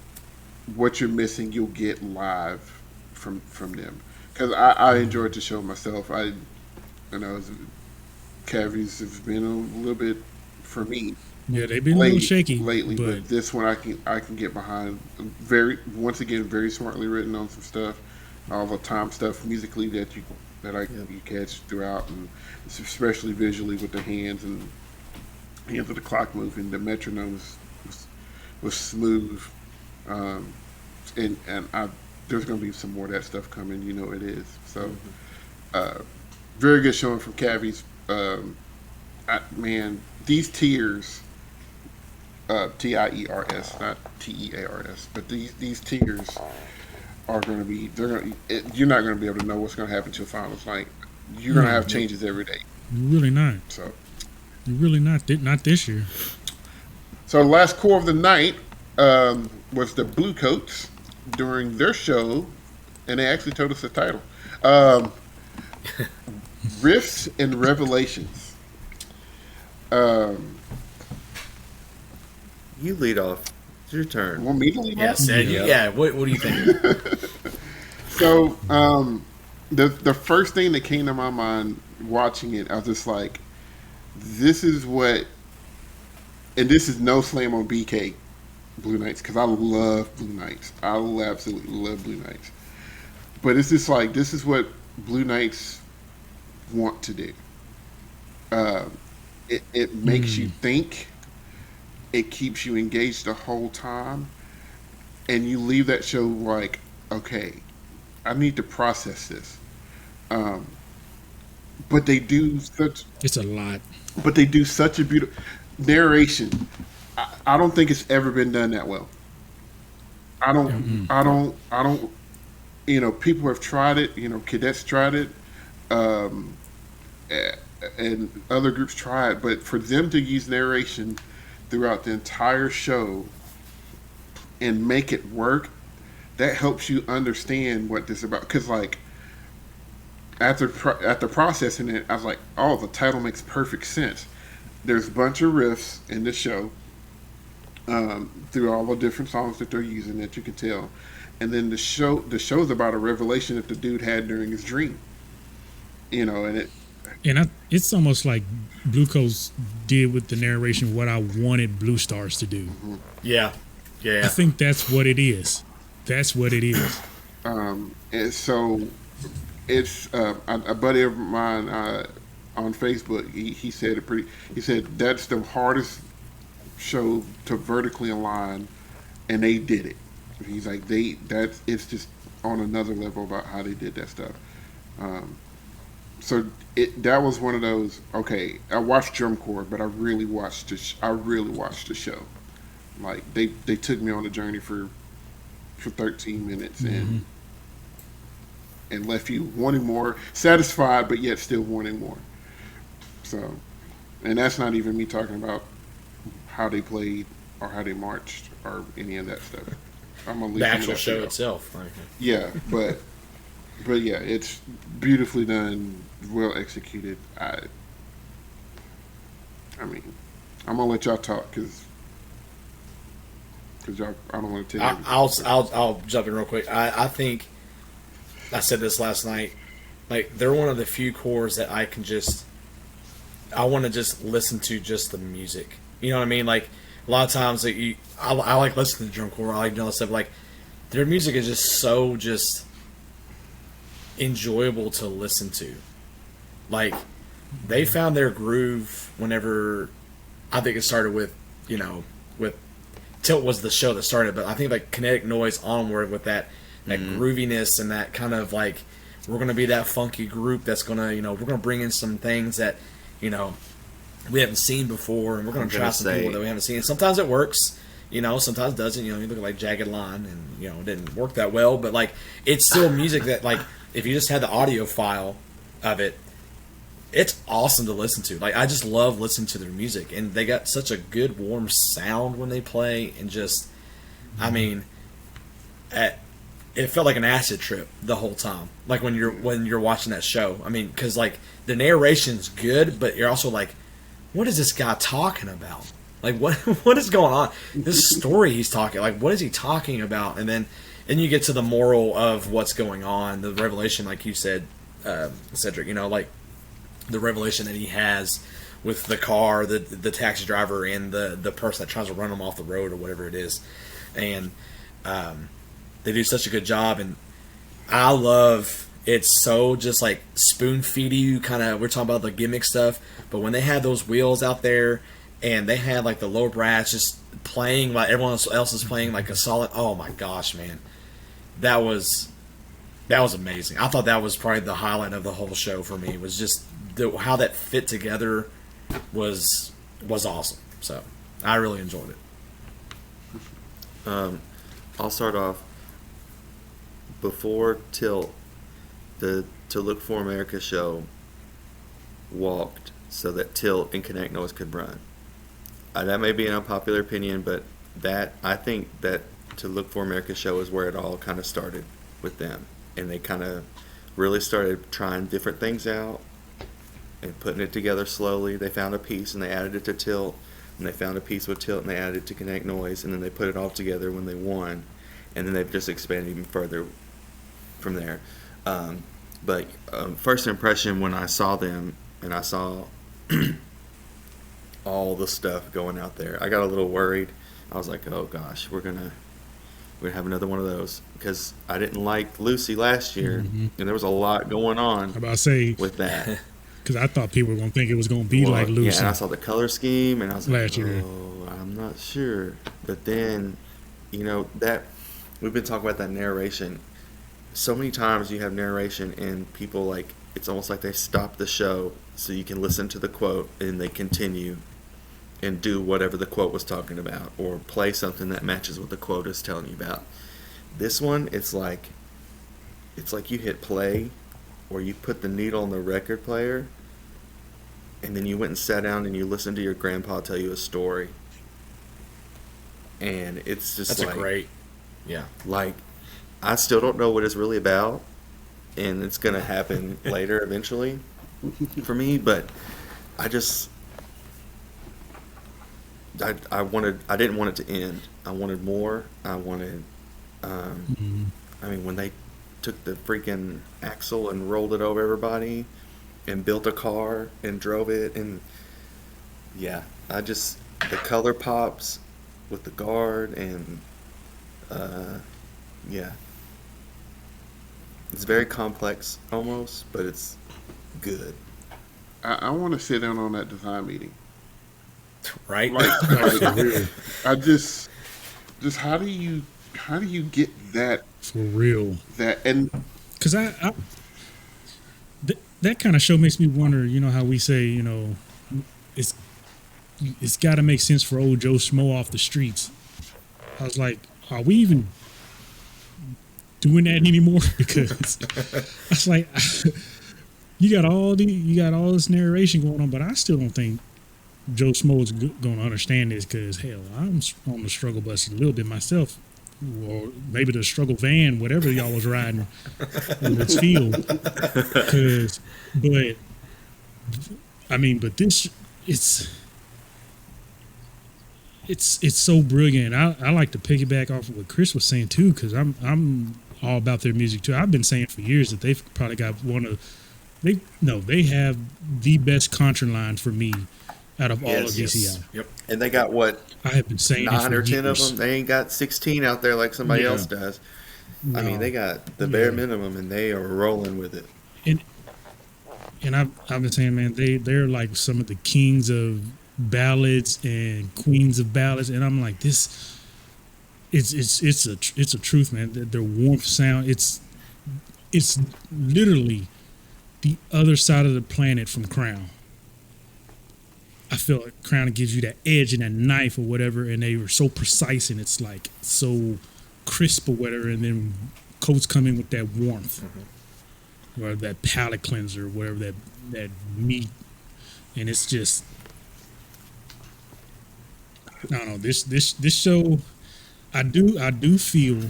what you're missing, you'll get live from them, because I enjoyed the show myself. Cavies have been a little bit, for me, Yeah, they've been a little shaky lately, but but this one I can get behind. Very, once again, very smartly written on some stuff, all the time stuff musically that you catch throughout, and especially visually with the hands and of the clock moving. The metronome was smooth, and there's going to be some more of that stuff coming. It is. So, very good showing from Cavies. Man, these tiers, TIERS, not TEARS, but these tiers are going to be. You're not going to be able to know what's going to happen till finals night. You're going to have changes every day. you're really not. So, You're really not. Not this year. the last core of the night was the Blue Coats during their show, and they actually told us the title. Rifts and Revelations. You lead off. It's your turn. Want me to lead off? Yeah. What do you think? So, the first thing that came to my mind watching it, I was just like, this is what, and this is no slam on BK Blue Knights, because I love Blue Knights. I absolutely love Blue Knights. But it's just like, this is what Blue Knights want to do. It makes you think. It keeps you engaged the whole time, and you leave that show like, okay, I need to process this. But they do such. It's a lot. But they do such a beautiful narration. I don't think it's ever been done that well. I don't. People have tried it. Cadets tried it. And other groups try it, but for them to use narration throughout the entire show and make it work, that helps you understand what this is about. Because, like, after processing it, I was like, oh, the title makes perfect sense. There's a bunch of riffs in the show, through all the different songs that they're using that you can tell, and then the show's about a revelation that the dude had during his dream. And it's almost like Blue Coast did with the narration what I wanted Blue Stars to do. Yeah, I yeah. think that's what it is. That's what it is. and so it's a buddy of mine on Facebook. He said it pretty. He said that's the hardest show to vertically align, and they did it. He's like it's just on another level about how they did that stuff. So that was one of those. Okay, I watched Drum Corps, but I really watched the show. Like they took me on a journey for 13 minutes and left you wanting more, satisfied, but yet still wanting more. So, and that's not even me talking about how they played or how they marched or any of that stuff. I'm gonna leave The some of actual that show out. itself. Like, Yeah, but yeah, it's beautifully done, well executed. I mean, I'm gonna let y'all talk because y'all. I don't want to tell you. I'll jump in real quick. I think I said this last night. Like they're one of the few cores that I want to just listen to just the music. You know what I mean? Like a lot of times I like listening to drum corps. I like doing all that stuff. Like their music is just so just enjoyable to listen to. Like they found their groove whenever I think it started with with Tilt was the show that started, but I think like Kinetic Noise onward with that grooviness and that kind of like we're gonna be that funky group that's gonna we're gonna bring in some things that we haven't seen before, and we're gonna try some people that we haven't seen. And sometimes it works, sometimes it doesn't. You look at like Jagged Line, and it didn't work that well, but like it's still music that like if you just had the audio file of it, it's awesome to listen to. Like I just love listening to their music, and they got such a good warm sound when they play, and just I mean, it felt like an acid trip the whole time. Like when you're watching that show. I mean, because like the narration's good, but you're also like, what is this guy talking about? Like what is going on? This story he's talking. Like what is he talking about? And then you get to the moral of what's going on, the revelation, like you said, Cedric. Like the revelation that he has with the car, the taxi driver, and the person that tries to run him off the road or whatever it is, and they do such a good job, and I love it's so just like spoon feedy you kind of. We're talking about the gimmick stuff, but when they had those wheels out there, and they had like the low brass just playing while everyone else is playing like a solid. Oh my gosh, man, that was amazing. I thought that was probably the highlight of the whole show for me. Was just how that fit together was awesome. So I really enjoyed it. I'll start off. Before Tilt, the To Look for America show walked so that Tilt and Connect Noise could run. That may be an unpopular opinion, but I think that To Look for America show is where it all kind of started with them, and they kind of really started trying different things out and putting it together slowly. They found a piece and they added it to Tilt, and they found a piece with Tilt and they added it to Connect Noise, and then they put it all together when they won, and then they've just expanded even further from there. But first impression when I saw them and I saw all the stuff going out there, I got a little worried. I was like, oh gosh, we're gonna have another one of those, because I didn't like Lucy last year, and there was a lot going on I'm about to say with that. because I thought people were gonna think it was gonna be like Lucy. Yeah, and I saw the color scheme, and I was like, Last year. oh, I'm not sure. But then, that we've been talking about that narration. So many times you have narration and people like it's almost like they stop the show so you can listen to the quote and they continue and do whatever the quote was talking about or play something that matches what the quote is telling you about. This one, it's like you hit play or you put the needle on the record player and then you went and sat down and you listened to your grandpa tell you a story. And it's just That's a great, yeah. like, I still don't know what it's really about, and it's gonna happen later eventually for me. But I just I didn't want it to end. I wanted more. I wanted. I mean, when they took the freaking axle and rolled it over everybody, and built a car and drove it, and yeah, the color pops with the guard, and yeah, it's very complex almost, but it's good. I want to sit down on that design meeting. Right? Like I just how do you get that For real. and Because that kind of show makes me wonder, how we say, it's got to make sense for old Joe Schmo off the streets. I was like, are we even doing that anymore? Because I was like, you got all this narration going on, but I still don't think Joe Schmo is going to understand this, because hell, I'm on the struggle bus a little bit myself, or maybe the struggle van, whatever y'all was riding in this field. But this, it's so brilliant. I like to piggyback off of what Chris was saying too, because I'm all about their music too. I've been saying for years that they've probably got they have the best country line for me out of all of DCI. Yep. And they got what, I have been saying 9 or 10 of years. them? They ain't got 16 out there like somebody Yeah. else does. I No. mean, they got the bare minimum, and they are rolling with it. And I've been saying, man, they're like some of the kings of ballads and queens of ballads, and I'm like, this, it's a truth, man. Their warmth sound, it's literally the other side of the planet from Crown. I feel like Crown gives you that edge and that knife or whatever, and they were so precise, and it's like so crisp or whatever, and then Coates come in with that warmth, or that palate cleanser, whatever, that meat, and it's just, I don't know, this show, I do feel,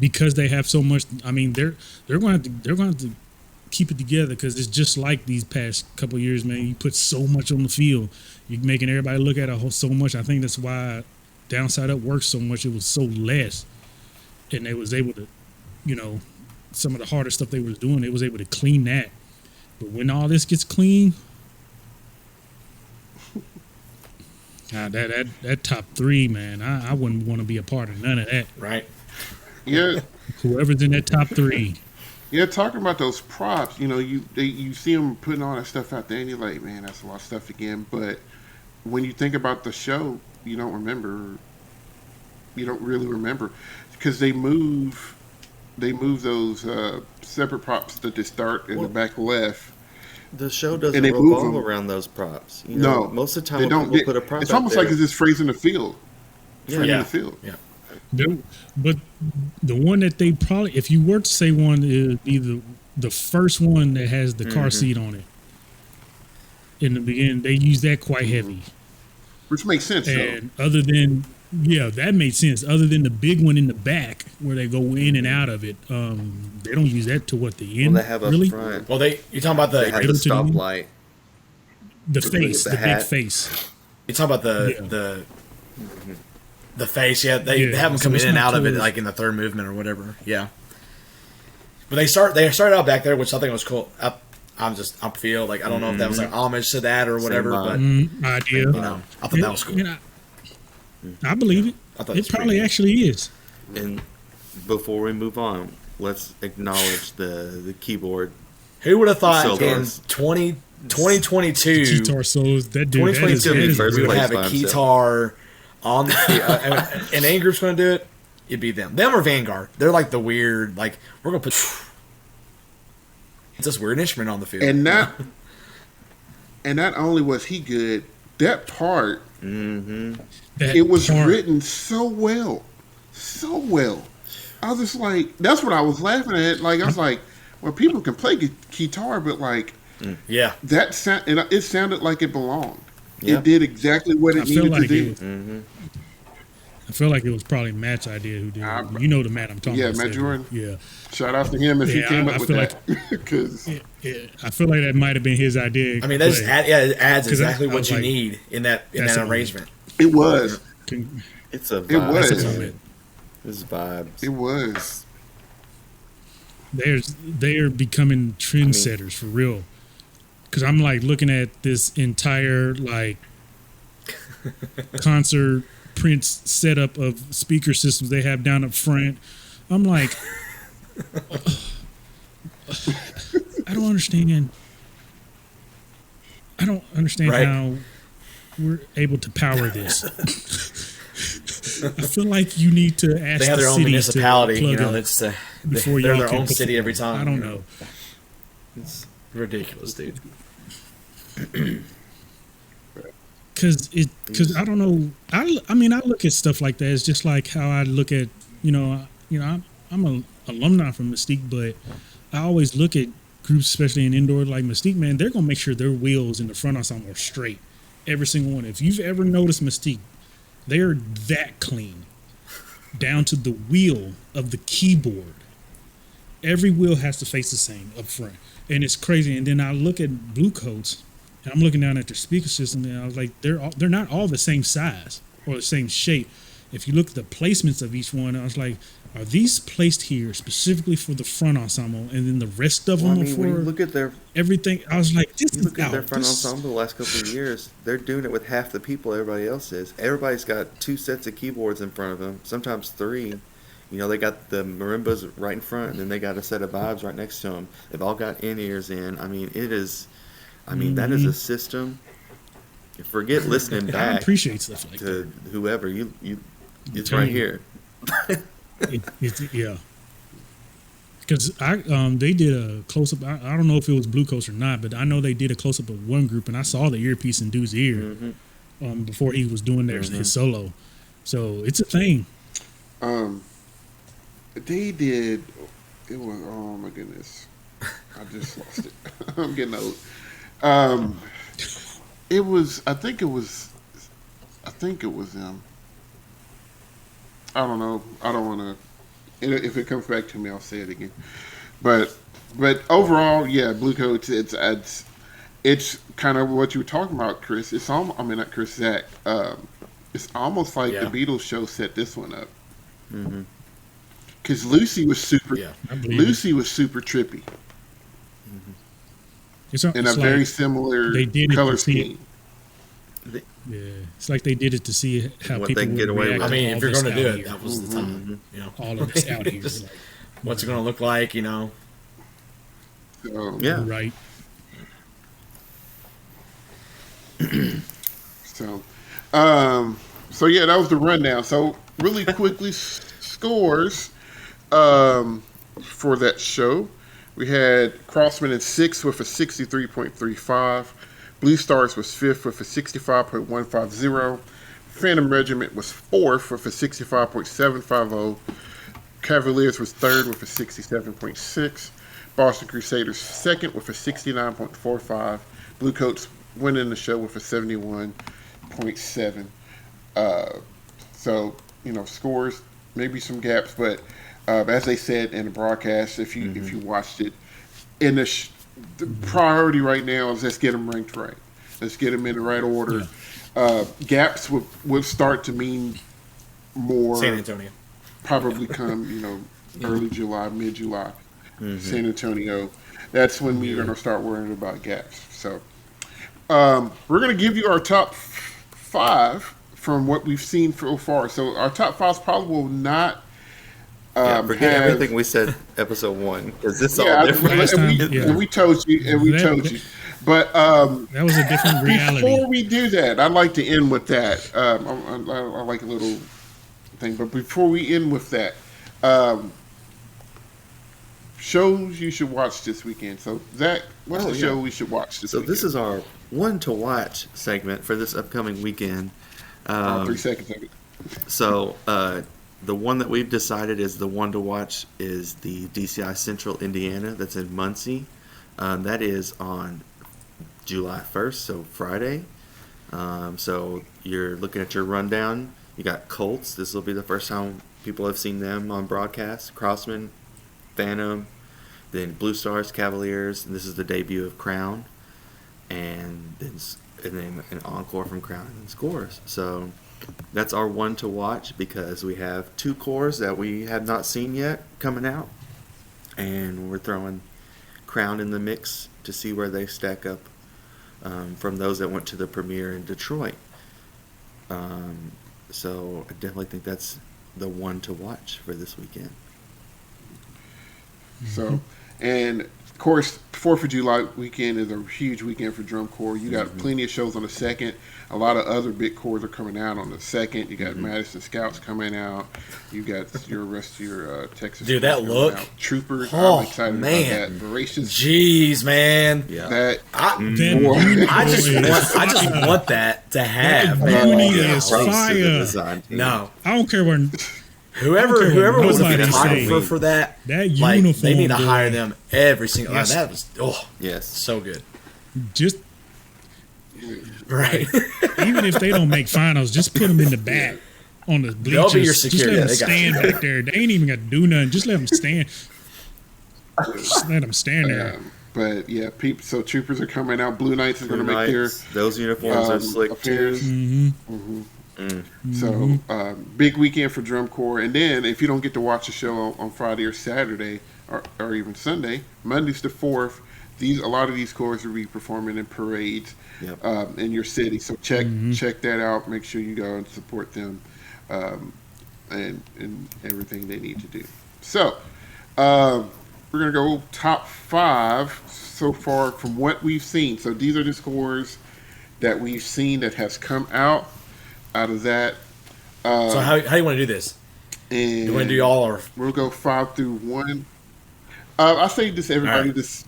because they have so much. I mean, they're going to have to keep it together, because it's just like these past couple of years, man. You put so much on the field, you're making everybody look at it so much. I think that's why Downside Up works so much. It was so less, and they was able to, some of the harder stuff they was doing, they was able to clean that. But when all this gets clean, that top three, man, I wouldn't want to be a part of none of that. Right. yeah. Whoever's in that top three. Yeah, talking about those props, you see them putting all that stuff out there, and you're like, man, that's a lot of stuff again. But when you think about the show, you don't really remember, because they move those separate props that they start in the back left. The show doesn't And they move revolve them. around those props. No, most of the time they when don't. people put a prop It's out almost there, like it's just phrasing the field. Phrasing Yeah. the field. Yeah. But the one that they probably, if you were to say one, it would be the first one that has the car seat on it. In the beginning, they use that quite heavy. Which makes sense, though. And other than, that made sense. Other than the big one in the back where they go in and out of it, they don't use that to what the end. they have up really? front. Well, you're talking about They have the Middle to the- stoplight. The face, the the hat. big face. you're talking about the face. Yeah, they Yeah, have them so come it's in and not out of it closed. like in the third movement or whatever. Yeah. But they started out back there, which I think was cool. I feel like, I don't know if that was like homage to that or whatever, but Idea. I thought that was cool. I believe it. I thought it It was probably pretty actually is. And before we move on, let's acknowledge the keyboard. Who would have thought Solos. in 2022 Guitar solos. That dude. That is, 2022 be that is first we would place have by a himself. guitar on the field, and A Group's going to do it. It'd be them or Vanguard. They're like the weird, like, we're going to put this weird instrument on the field. And not only was he good, that part, that it was part. written so well. So well. I was just like, that's what I was laughing at. Like, I was like, well, people can play guitar, but like, yeah, that sound, and it sounded like it belonged. Yeah. It did exactly what it I feel needed to like do. it was, I feel like it was probably Matt's idea who did it. You know the Matt I'm talking Yeah, about. Matt Cedric. Jordan. Yeah. Shout out to him if he Yeah, came I up with feel that. Because I feel like that might have been his idea. I mean, that just it adds 'cause exactly I what was you like, need in that that's what I arrangement. it was. It's a It vibe. was. That's what I It's vibes. It was. They're becoming trendsetters for real. Because I'm like looking at this entire like concert Prince setup of speaker systems they have down up front. I'm like, I don't understand. I don't understand Right. how we're able to power this. I feel like you need to ask They have the their own city municipality, to you plug know. up That's before they're y'all their can own city every perform. time. I don't you know. It's ridiculous, dude. Because I don't know. I mean, I look at stuff like that. It's just like how I look at I'm a alumni from Mystique, but I always look at groups, especially in indoor like Mystique. Man, they're gonna make sure their wheels in the front ensemble are straight, every single one. If you've ever noticed Mystique, they're that clean, down to the wheel of the keyboard. Every wheel has to face the same up front, and it's crazy. And then I look at Blue Coats, and I'm looking down at their speaker system, and I was like, they're not all the same size or the same shape. If you look at the placements of each one, I was like, are these placed here specifically for the front ensemble, and then the rest of Well, them I mean, are when you for look at their everything? I was like, this you is look at their out. front This- ensemble the last couple of years, they're doing it with half the people everybody else is. Everybody's got 2 sets of keyboards in front of them, sometimes 3. You know, they got the marimbas right in front, and then they got a set of vibes right next to them. They've all got in-ears in. I mean, it is, that is a system. Forget listening I back appreciate stuff like that. to whoever it's telling right you. here. Yeah. Because they did a close up. I don't know if it was Blue Coast or not, but I know they did a close up of one group, and I saw the earpiece in Dude's ear before he was doing his solo. So it's a thing. They did. It was. Oh my goodness. I just lost it. I'm getting old. It was. I think it was them. I don't know. I don't want to. If it comes back to me, I'll say it again. But overall, yeah, Blue Coats. It's kind of what you were talking about, Chris. It's almost. I mean, not Chris. Zach. It's almost like Yeah. the Beatles show set this one up. Because Lucy was super. Yeah. I believe Lucy was super trippy It's in a like, very similar they did it color to see it. scheme. Yeah, it's like they did it to see how What people they can would get away react with. I mean, all if you're this going to do out it, here. that was the time. You know, All of this out here, Just like, what's it going to look like? You know, So, Yeah. right? So yeah, that was the rundown. So really quickly, scores for that show. We had Crossman in 6th with a 63.35. Blue Stars was 5th with a 65.150. Phantom Regiment was 4th with a 65.750. Cavaliers was 3rd with a 67.6. Boston Crusaders 2nd with a 69.45. Blue Coats winning the show with a 71.7. So, scores, maybe some gaps, but as they said in the broadcast, if you watched it, in the priority right now is let's get them ranked right. Let's get them in the right order. Gaps will start to mean more. San Antonio. Probably come, early July, mid-July, San Antonio. That's when we're going to start worrying about gaps. So we're going to give you our top 5 from what we've seen so far. So our top 5 probably will not Forget have, everything we said episode 1 because this all Yeah, different. Last and, time, yeah. and we told you, But That was a different reality. before we do that, I'd like to end with that. I like a little thing, but before we end with that, shows you should watch this weekend. So, Zach, what's the show we should watch this So weekend? this is our one to watch segment for this upcoming weekend. 3 seconds of it. So the one that we've decided is the one to watch is the DCI Central Indiana that's in Muncie. That is on July 1st, so Friday. So you're looking at your rundown. You got Colts. This will be the first time people have seen them on broadcast. Crossman, Phantom, then Blue Stars, Cavaliers, and this is the debut of Crown, and then an encore from Crown and then Scores. So that's our one to watch because we have 2 cores that we have not seen yet coming out, and we're throwing Crown in the mix to see where they stack up from those that went to the premiere in Detroit. So I definitely think that's the one to watch for this weekend. So, and of course, 4th of July weekend is a huge weekend for drum corps. You got plenty of shows on the 2nd. A lot of other big corps are coming out on the 2nd. You got Madison Scouts coming out. You got your rest of your Texas. Dude, that coming look. out. Troopers. Oh, I'm excited man. about that. Voracious. Jeez, man. Yeah. That That Boy. uni I just is want, I just fire. want that to have. That man. uni Yeah, is props to the fire. design team. No, I don't care where. whoever I don't care what was the nobody photographer say. for that, That like, uniform, they need to boy. hire them every single. Yes. That was Yes. so good. Just Right. even if they don't make finals, just put them in the back on the bleachers. They'll be your Just security. let them They got stand you. back there. They ain't even got to do nothing. Just let them stand. Just let them stand there. but yeah, so Troopers are coming out. Blue Knights is going to Blue make their Knights, those uniforms are slick appearance. too. So big weekend for drum corps, and then if you don't get to watch the show on Friday or Saturday or even Sunday, Monday's the 4th. A lot of these corps will be performing in parades Yep. in your city. So check that out. Make sure you go and support them and everything they need to do. So we're gonna go top 5 so far from what we've seen. So these are the scores that we've seen that has come out of that. So how do you want to do this? And You want to do all or we'll go 5 through 1. I say this everybody All right. just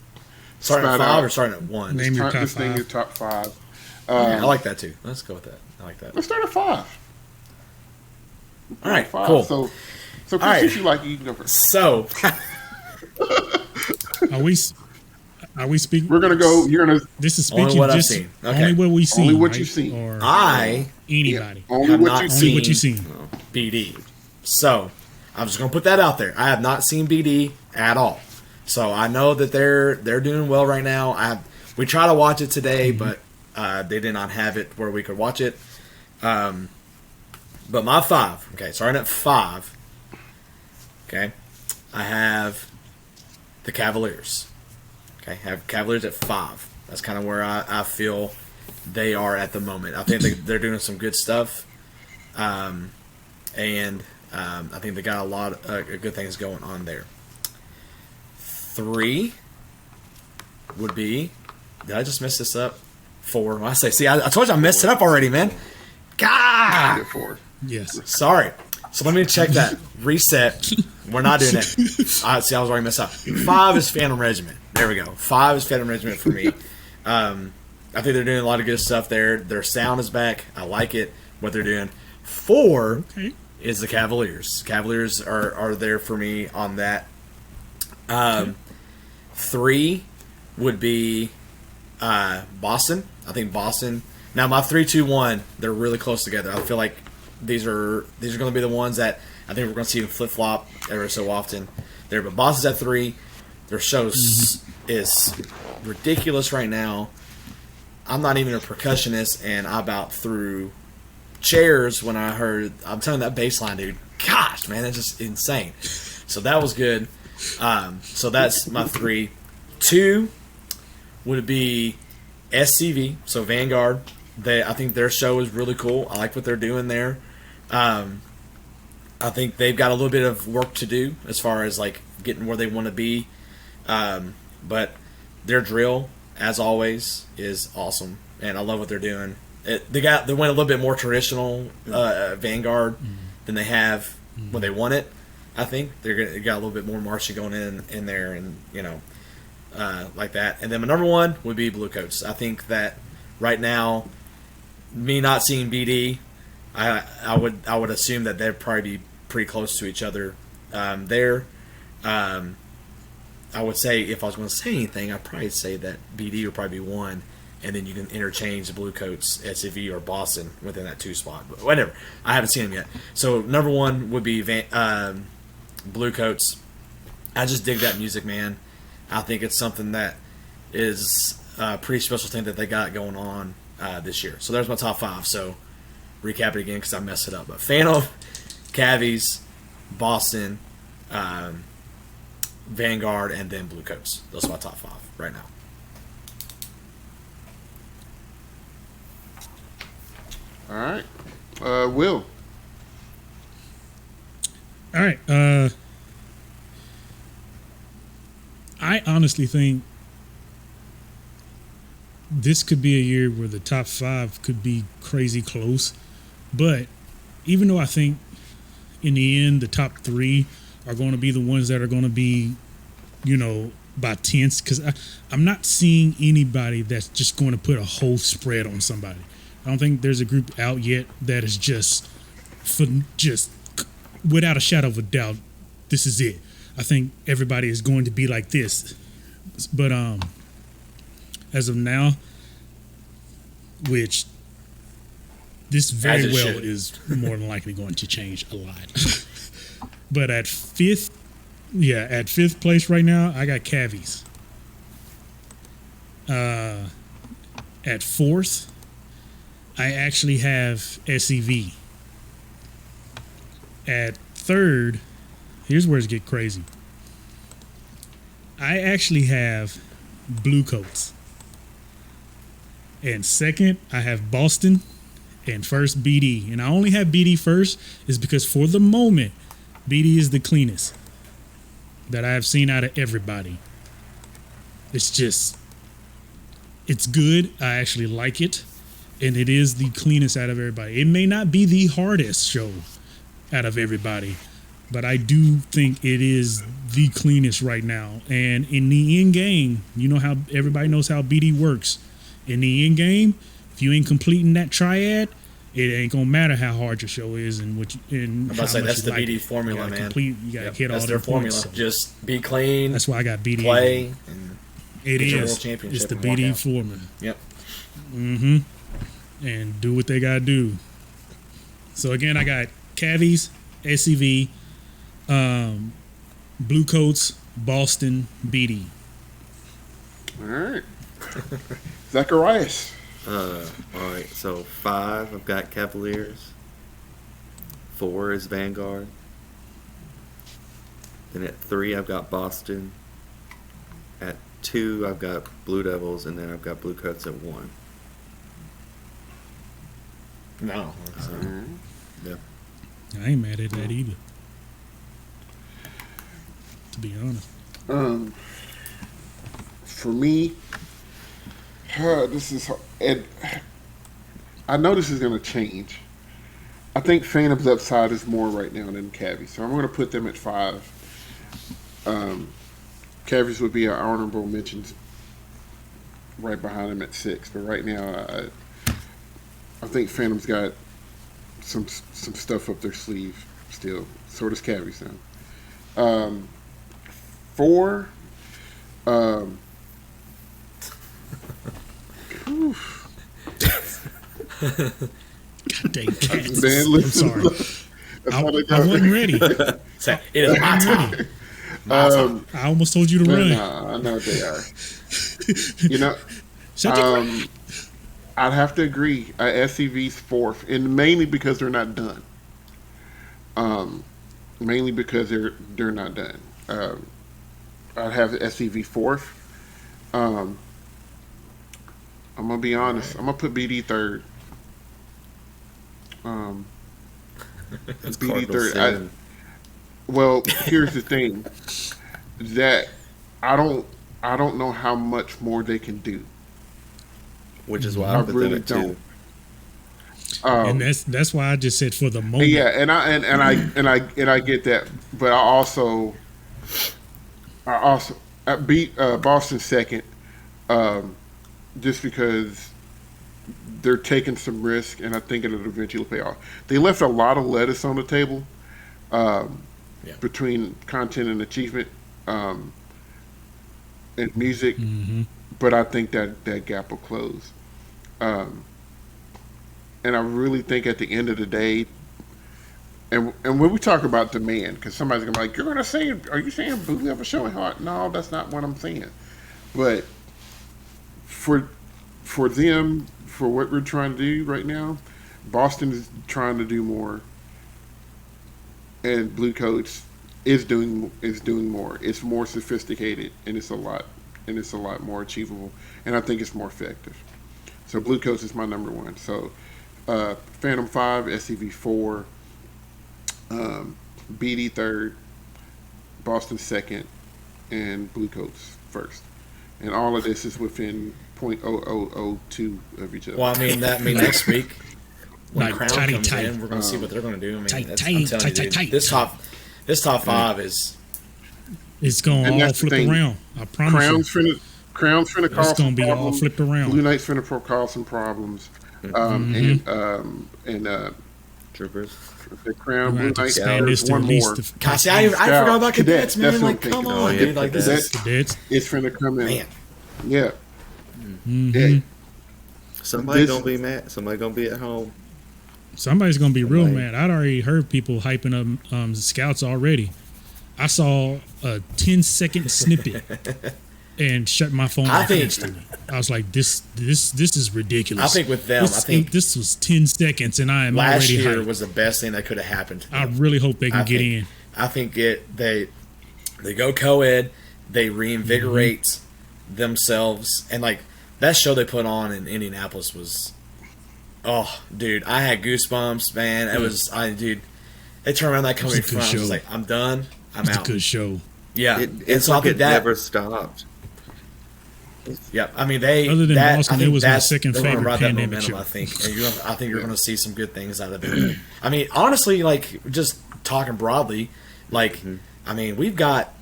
starting at spout 5 out. or starting at 1? Name your top this thing 5. is top 5. Yeah, I like that too. Let's go with that. I like that. Let's start at 5. All right, 5. cool. So Chris, All right. since you like, you can go first. So Are we speaking? We're gonna go. You're gonna This is Only speaking what I've just seen. Okay. only what we seen. Only what right? you've seen. Or I anybody. only have what not you Only see. what you seen. BD. So I'm just gonna put that out there. I have not seen BD at all. So I know that they're doing well right now. We tried to watch it today, but they did not have it where we could watch it. But my 5, okay, starting at 5, okay, I have the Cavaliers. Okay, I have Cavaliers at 5. That's kind of where I feel they are at the moment. I think they're doing some good stuff. And I think they got a lot of good things going on there. 3 would be. Did I just mess this up? 4. Well, I say, see, I told you I messed it up already, man. God, Get 4. Yes. sorry. So let me check that. Reset. We're not doing it. See, I was already messed up. 5 is Phantom Regiment. There we go. 5 is Phantom Regiment for me. I think they're doing a lot of good stuff there. Their sound is back. I like it. What they're doing. 4 Okay. is the Cavaliers. Cavaliers are there for me on that. 3 would be Boston. I think Boston. Now my 3, 2, 1, they're really close together. I feel like these are going to be the ones that I think we're going to see them flip flop every so often. There, but Boston's at 3. Their show is ridiculous right now. I'm not even a percussionist, and I about threw chairs when I heard. I'm telling you, that bass line, dude. Gosh, man, that's just insane. So that was good. So that's my 3. 2 would be SCV, so Vanguard. I think their show is really cool. I like what they're doing there. I think they've got a little bit of work to do as far as like getting where they want to be. But their drill, as always, is awesome, and I love what they're doing. They went a little bit more traditional Vanguard than they have when they won it. I think they got a little bit more marching going in there, and like that. And then my number 1 would be Blue Coats. I think that right now, me not seeing BD, I would assume that they'd probably be pretty close to each other there. I would say if I was going to say anything, I'd probably say that BD would probably be 1, and then you can interchange the Blue Coats, SCV, or Boston within that 2 spot. But whatever, I haven't seen them yet. So number 1 would be Blue Coats. I just dig that music, man. I think it's something that is a pretty special thing that they got going on this year. So there's my top 5. So recap it again because I messed it up. But Phantom, Cavies, Boston, Vanguard, and then Blue Coats. Those are my top 5 right now. All right. Will. All right. I honestly think this could be a year where the top 5 could be crazy close. But even though I think in the end the top 3 are going to be the ones that are going to be, by tenths, because I'm not seeing anybody that's just going to put a whole spread on somebody. I don't think there's a group out yet that is just without a shadow of a doubt, this is it. I think everybody is going to be like this. But as of now, which this very well should. is more than likely going to change a lot. But at fifth place right now, I got Cavies. At 4th, I actually have SEV. At 3rd, here's where it gets crazy. I actually have Blue Coats. And 2nd, I have Boston. And 1st, BD. And I only have BD first is because for the moment, BD is the cleanest that I have seen out of everybody. It's good. I actually like it. And it is the cleanest out of everybody. It may not be the hardest show out of everybody, but I do think it is the cleanest right now. And in the end game, how everybody knows how BD works. In the end game, if you ain't completing that triad, it ain't gonna matter how hard your show is and what. I'm about to say that's the BD formula, man. You gotta hit all that's their their formula. points, so Just be clean. that's why I got BD. Play. And It get your world is. championship It's the and walk BD out. formula. Yep. And do what they gotta do. So again, I got Cavies, SEV, Blue Coats, Boston, BD. All right. Zacharias. All right, so 5, I've got Cavaliers. 4 is Vanguard. Then at 3, I've got Boston. At 2, I've got Blue Devils, and then I've got Blue Coats at 1. No. Yeah. I ain't mad at that either. To be honest. For me, this is, and I know this is going to change. I think Phantom's upside is more right now than Cavies, so I'm going to put them at 5. Cavies would be an honorable mention right behind him at 6, but right now I think Phantom's got some stuff up their sleeve still. So does Cavies now. 4. God dang cats. Man, I'm listen, sorry. that's how they I go. wasn't ready. Say, it is my time. I almost told you to run. Nah, I know they are. You know, Shut your mouth. I'd have to agree. SCV's 4th, and mainly because they're not done. Mainly because they're not done. I'd have SCV 4th. I'm gonna be honest. I'm gonna put BD 3rd. That's BD Cardinal 3rd. sin. Well, here's the thing. That I don't know how much more they can do. Which is why I I put really them at 2. don't. And that's why I just said for the moment. Yeah, and I get that, but I also beat Boston 2nd, just because they're taking some risk, and I think it'll eventually pay off. They left a lot of lettuce on the table, between content and achievement, and music, but I think that gap will close. Um, and I really think at the end of the day, and when we talk about demand, because somebody's gonna be like, "You're gonna say, are you saying Blue have a showing heart?" No, that's not what I'm saying. But for them, for what we're trying to do right now, Boston is trying to do more, and Blue Coats is doing more. It's more sophisticated, and it's a lot more achievable, and I think it's more effective. So Blue Coats is my number one. So Phantom 5, SCV 4, BD third, Boston second, and Blue Coats first. And all of this is within 0.0002 of each other. Well, I mean next week when Like Crown tighty comes tight. in, we're gonna see what they're gonna do. I mean, Tight, that's, tight, I'm telling tight, you, tight, dude, tight. this top five is It's going And to all that's the flip thing. around. I promise you. Crown's finna cause It's gonna some be all problems. flipped around. Blue Knight's finna cause some problems. And Troopers. the Crown, We're Blue going to Knight, expand this there's to at one least more. the gosh, I forgot about cadets, man. That's what Like, I'm come thinking. on, Oh, dude. yeah, Like this cadets. is cadets. It's finna come in. man. Yeah. Mhm. Yeah. Somebody This- gonna be mad. Somebody gonna be at home. Somebody's gonna be real Somebody- mad. I'd already heard people hyping up scouts already. I saw a 10-second snippet and shut my phone I off think- instantly. I was like, this is ridiculous. I think with them, this, I think this was 10 seconds and I am last already year hyped. was the best thing that could have happened. to I them. really hope they can I get think- in. I think they go co-ed, they reinvigorate themselves, and like that show they put on in Indianapolis was, oh, dude, I had goosebumps, man. It was, dude, they turned around that was company a good front. I was show. like, I'm done, I'm It's a out. good show. Yeah, It, and it's so I like think it that. never stopped. Yeah, I mean they. Other than that, Boston, I think it was my that's- second they're gonna favorite ride that pandemic momentum, show. I think, and I think you're going to see some good things out of it. I mean, honestly, like just talking broadly, like I mean, we've got.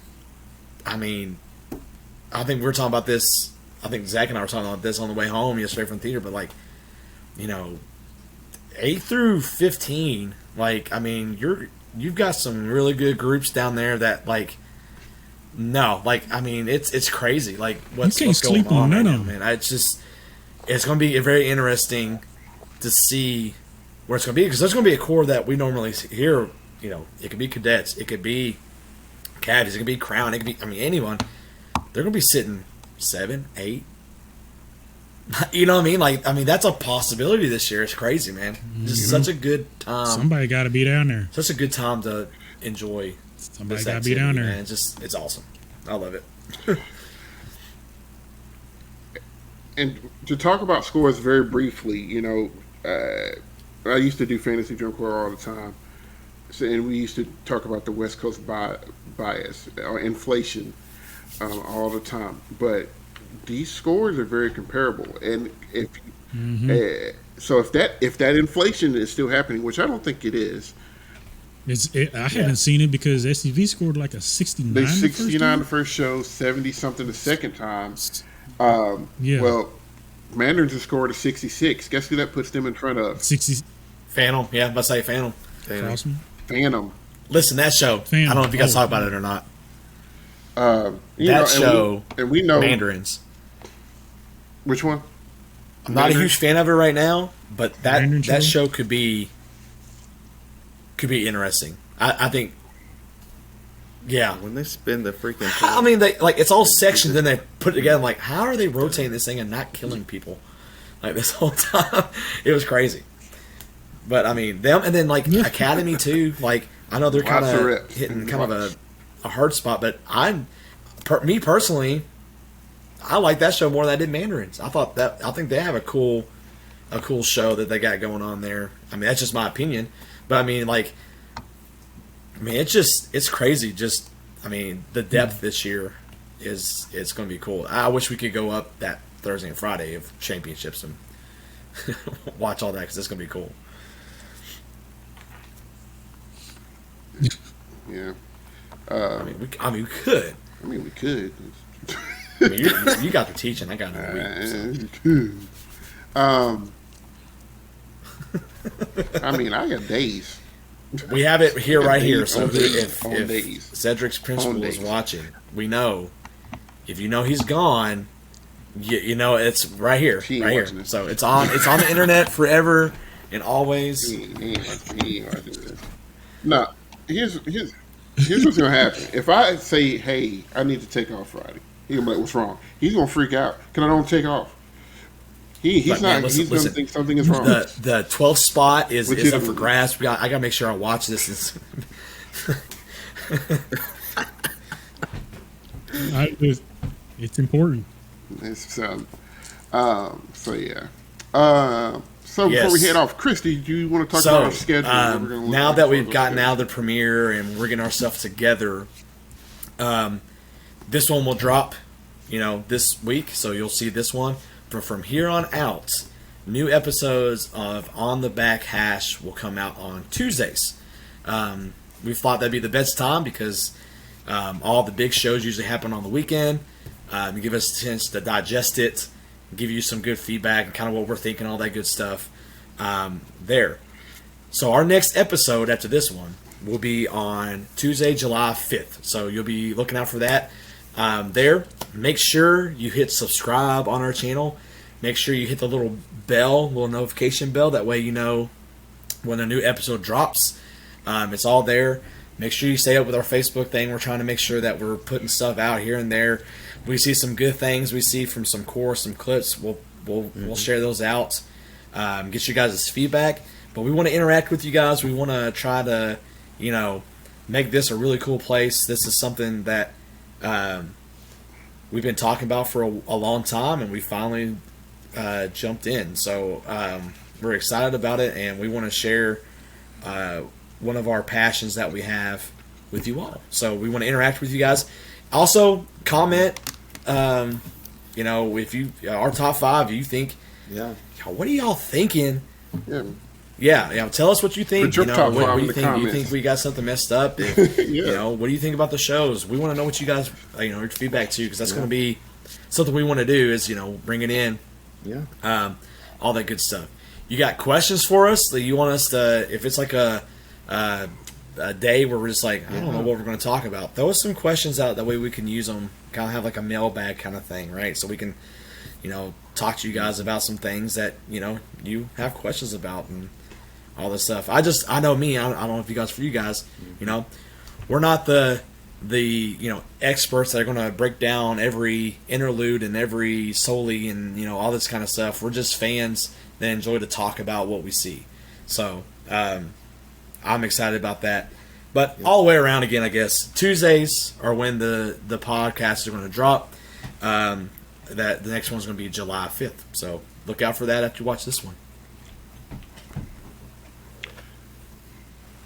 I mean, I think we were talking about this. I think Zach and I were talking about this on the way home yesterday from theater. But like, 8 through 15, like I mean, you've got some really good groups down there that like. No, like I mean, it's crazy. Like what's can't what's going sleep on on right none now, of 'em. man. It's going to be very interesting to see where it's going to be because there's going to be a core that we normally hear. It could be cadets, it could be caddies, it could be Crown, it could be anyone. They're going to be sitting 7, 8. You know what I mean? Like that's a possibility this year. It's crazy, man. This is such a good time. Somebody got to be down there. Such a good time to enjoy. Somebody This got to be activity, down there. man. It's awesome. I love it. And to talk about scores very briefly, I used to do fantasy drum corps all the time. So, and we used to talk about the West Coast bias or inflation all the time. But these scores are very comparable. And so if that inflation is still happening, which I don't think it is, I haven't seen it because SCV scored like a 69. they the first 69 time. the first show, 70 something the second time. Yeah. Well, Mandarins have scored a 66. Guess who that puts them in front of? 60. Phantom, yeah, I'm about to say Phantom. Crossman. Phantom. Listen, that show. Phantom. I don't know if you guys Oh. talk about it or not. That show, and we know Mandarins. which one. I'm not a Mandarin? huge fan of it right now, but Mandarin that show? show could be interesting. I think. Yeah. When they spin the freaking. I mean, it's all sections, then they put it together. I'm like, how are they rotating this thing and not killing people? Like this whole time, it was crazy. But I mean, them and then like Academy too. Like I know they're kind Lots of of reps. hitting kind of a hard spot, but me personally, I like that show more than I did Mandarins. I think they have a cool show that they got going on there. I mean, that's just my opinion, but I mean, it's crazy. Just, I mean, the depth this year it's going to be cool. I wish we could go up that Thursday and Friday of championships and watch all that because it's going to be cool. Yeah. I mean, we could. I mean, we could. I mean, you got the teaching. I got the week. I mean, I got days. We have it here, right here. days, So on days, if on days. Cedric's principal On is days. watching, we know if you know he's gone, you know, it's right here, She ain't right here. watching this. So it's on the internet forever and always. He ain't watching this. No, here's what's gonna happen. If I say, "Hey, I need to take off Friday," he gonna be like, "What's wrong?" He's gonna freak out because I don't take off. He's But, man, not. listen, He's gonna listen. think something is wrong. The 12th spot is What is you up for doing? grabs. I gotta make sure I watch this. It's important. It's, so yeah. So before we Yes. head off, Christy, do you want to talk So about our schedule? What we're gonna look now like that for we've those gotten schedules? out of the premiere and we're getting ourselves together, this one will drop, this week. So you'll see this one. But from here on out, new episodes of On the Back Hash will come out on Tuesdays. We thought that'd be the best time because all the big shows usually happen on the weekend. Give us a chance to digest it, give you some good feedback and kind of what we're thinking, all that good stuff there. So our next episode after this one will be on Tuesday, July 5th. So you'll be looking out for that there. Make sure you hit subscribe on our channel. Make sure you hit the little bell, little notification bell. That way you know when a new episode drops. It's all there. Make sure you stay up with our Facebook thing. We're trying to make sure that we're putting stuff out here and there. We see some good things. We see from some clips. We'll share those out. Get you guys' feedback. But we want to interact with you guys. We want to try to, make this a really cool place. This is something that we've been talking about for a long time, and we finally jumped in. So we're excited about it, and we want to share one of our passions that we have with you all. So we want to interact with you guys. Also, comment. If you our top 5, you think, Yeah. what are y'all thinking? Yeah. Yeah, tell us what you think. Put your top what 5 do in you the think? You comments. think we got something messed up? Yeah. What do you think about the shows? We want to know what you guys, your feedback too, because that's going to be something we want to do. Is bring it in, Yeah. all that good stuff. You got questions for us that you want us to? If it's like a day where we're just like, I don't know what we're going to talk about. Throw us some questions out. That way we can use them. Kind of have like a mailbag kind of thing, right? So we can, talk to you guys about some things that you have questions about and all this stuff. I know me. I don't know if for you guys, we're not the experts that are going to break down every interlude and every solely and all this kind of stuff. We're just fans that enjoy to talk about what we see. So I'm excited about that. But all the way around again, I guess Tuesdays are when the podcasts are going to drop. That the next one's going to be July 5th. So look out for that after you watch this one.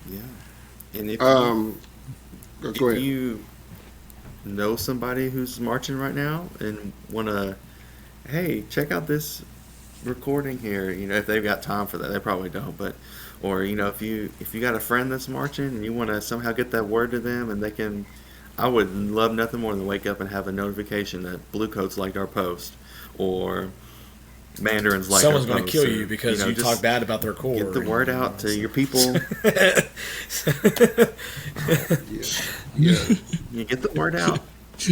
Yeah. And if Go ahead. you know somebody who's marching right now and want to, hey, check out this recording here. If they've got time for that, they probably don't. But, or if you got a friend that's marching and you want to somehow get that word to them, and they can, I would love nothing more than wake up and have a notification that Bluecoats liked our post, or Mandarins liked Someone's our going to post, kill or, you because you just talk bad about their core. Get the word out to your people. Yeah. You get the word out.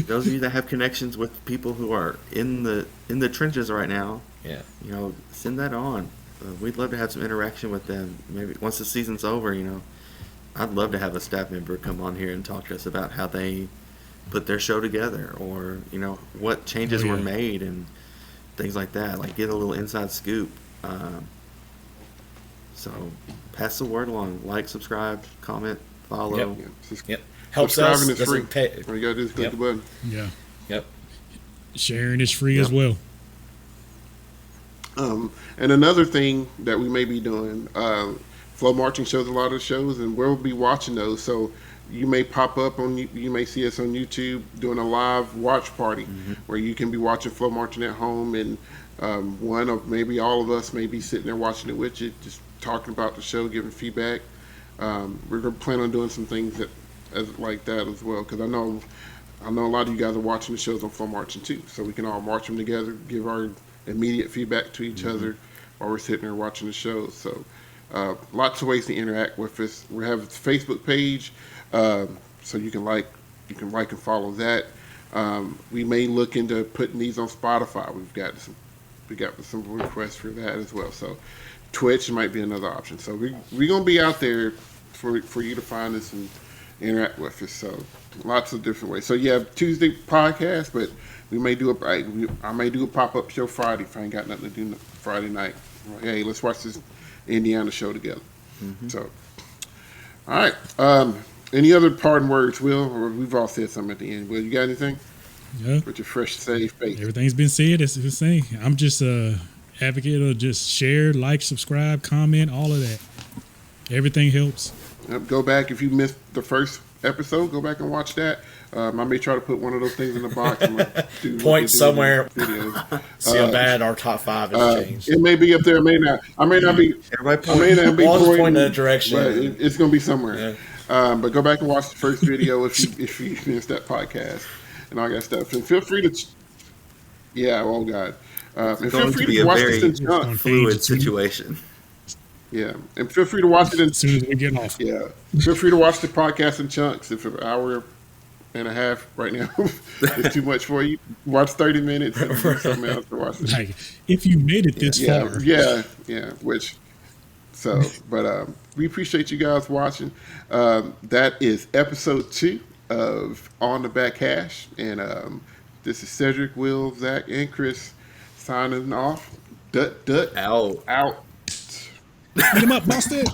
Those of you that have connections with people who are in the trenches right now, Yeah. send that on. We'd love to have some interaction with them. Maybe once the season's over, I'd love to have a staff member come on here and talk to us about how they put their show together, or what changes were made and things like that. Like, get a little inside scoop. So pass the word along. Like, subscribe, comment, follow. Yep. Yeah. Just Yep. Helps subscribing us. is free. Doesn't pay. All you gotta do is click Yep. the button. Yeah. Yep. Sharing is free Yep. as well. And another thing that we may be doing, Flow Marching shows a lot of shows, and we'll be watching those. So you may pop up you may see us on YouTube doing a live watch party where you can be watching Flow Marching at home, and one of maybe all of us may be sitting there watching it with you, just talking about the show, giving feedback. We're going to plan on doing some things like that as well, because I know a lot of you guys are watching the shows on Flow Marching too, so we can all march them together, give our immediate feedback to each other while we're sitting there watching the shows. So lots of ways to interact with us. We have a Facebook page, so you can like and follow that. We may look into putting these on Spotify. We got some requests for that as well. So Twitch might be another option. So we're gonna be out there for you to find us and interact with us. So lots of different ways. So yeah, Tuesday podcast, but we may do I may do a pop up show Friday if I ain't got nothing to do Friday night. Hey, let's watch this Indiana show together. So, all right. Any other parting words, Will? Or we've all said something at the end. Will, you got anything? Yeah. With your fresh, safe face. Everything's been said. As you were saying, I'm just a advocate of just share, like, subscribe, comment, all of that. Everything helps. Go back if you missed the first episode. Go back and watch that. I may try to put one of those things in the box. I'm gonna Point somewhere. Videos. See how bad our top 5 has changed. It may be up there. It may not. I may not be. Everybody I may not be All just pointing, point in that direction. but it's going to be somewhere. Yeah. But go back and watch the first video if you missed that podcast and all that stuff. And feel free to. Yeah. Oh God. And It's feel going free to be to a watch very this in chunks. fluid situation. Yeah, and feel free to watch it in. As soon as we get off. Yeah, feel free to watch the podcast in chunks. If an hour and a half right now is too much for you, watch 30 minutes and do something else to watch. Like, if you made it this far, Yeah. But we appreciate you guys watching. That is episode 2 of On the Back Hash, and this is Cedric, Will, Zach, and Chris signing off. Dut Out. out. beat him up, Boston.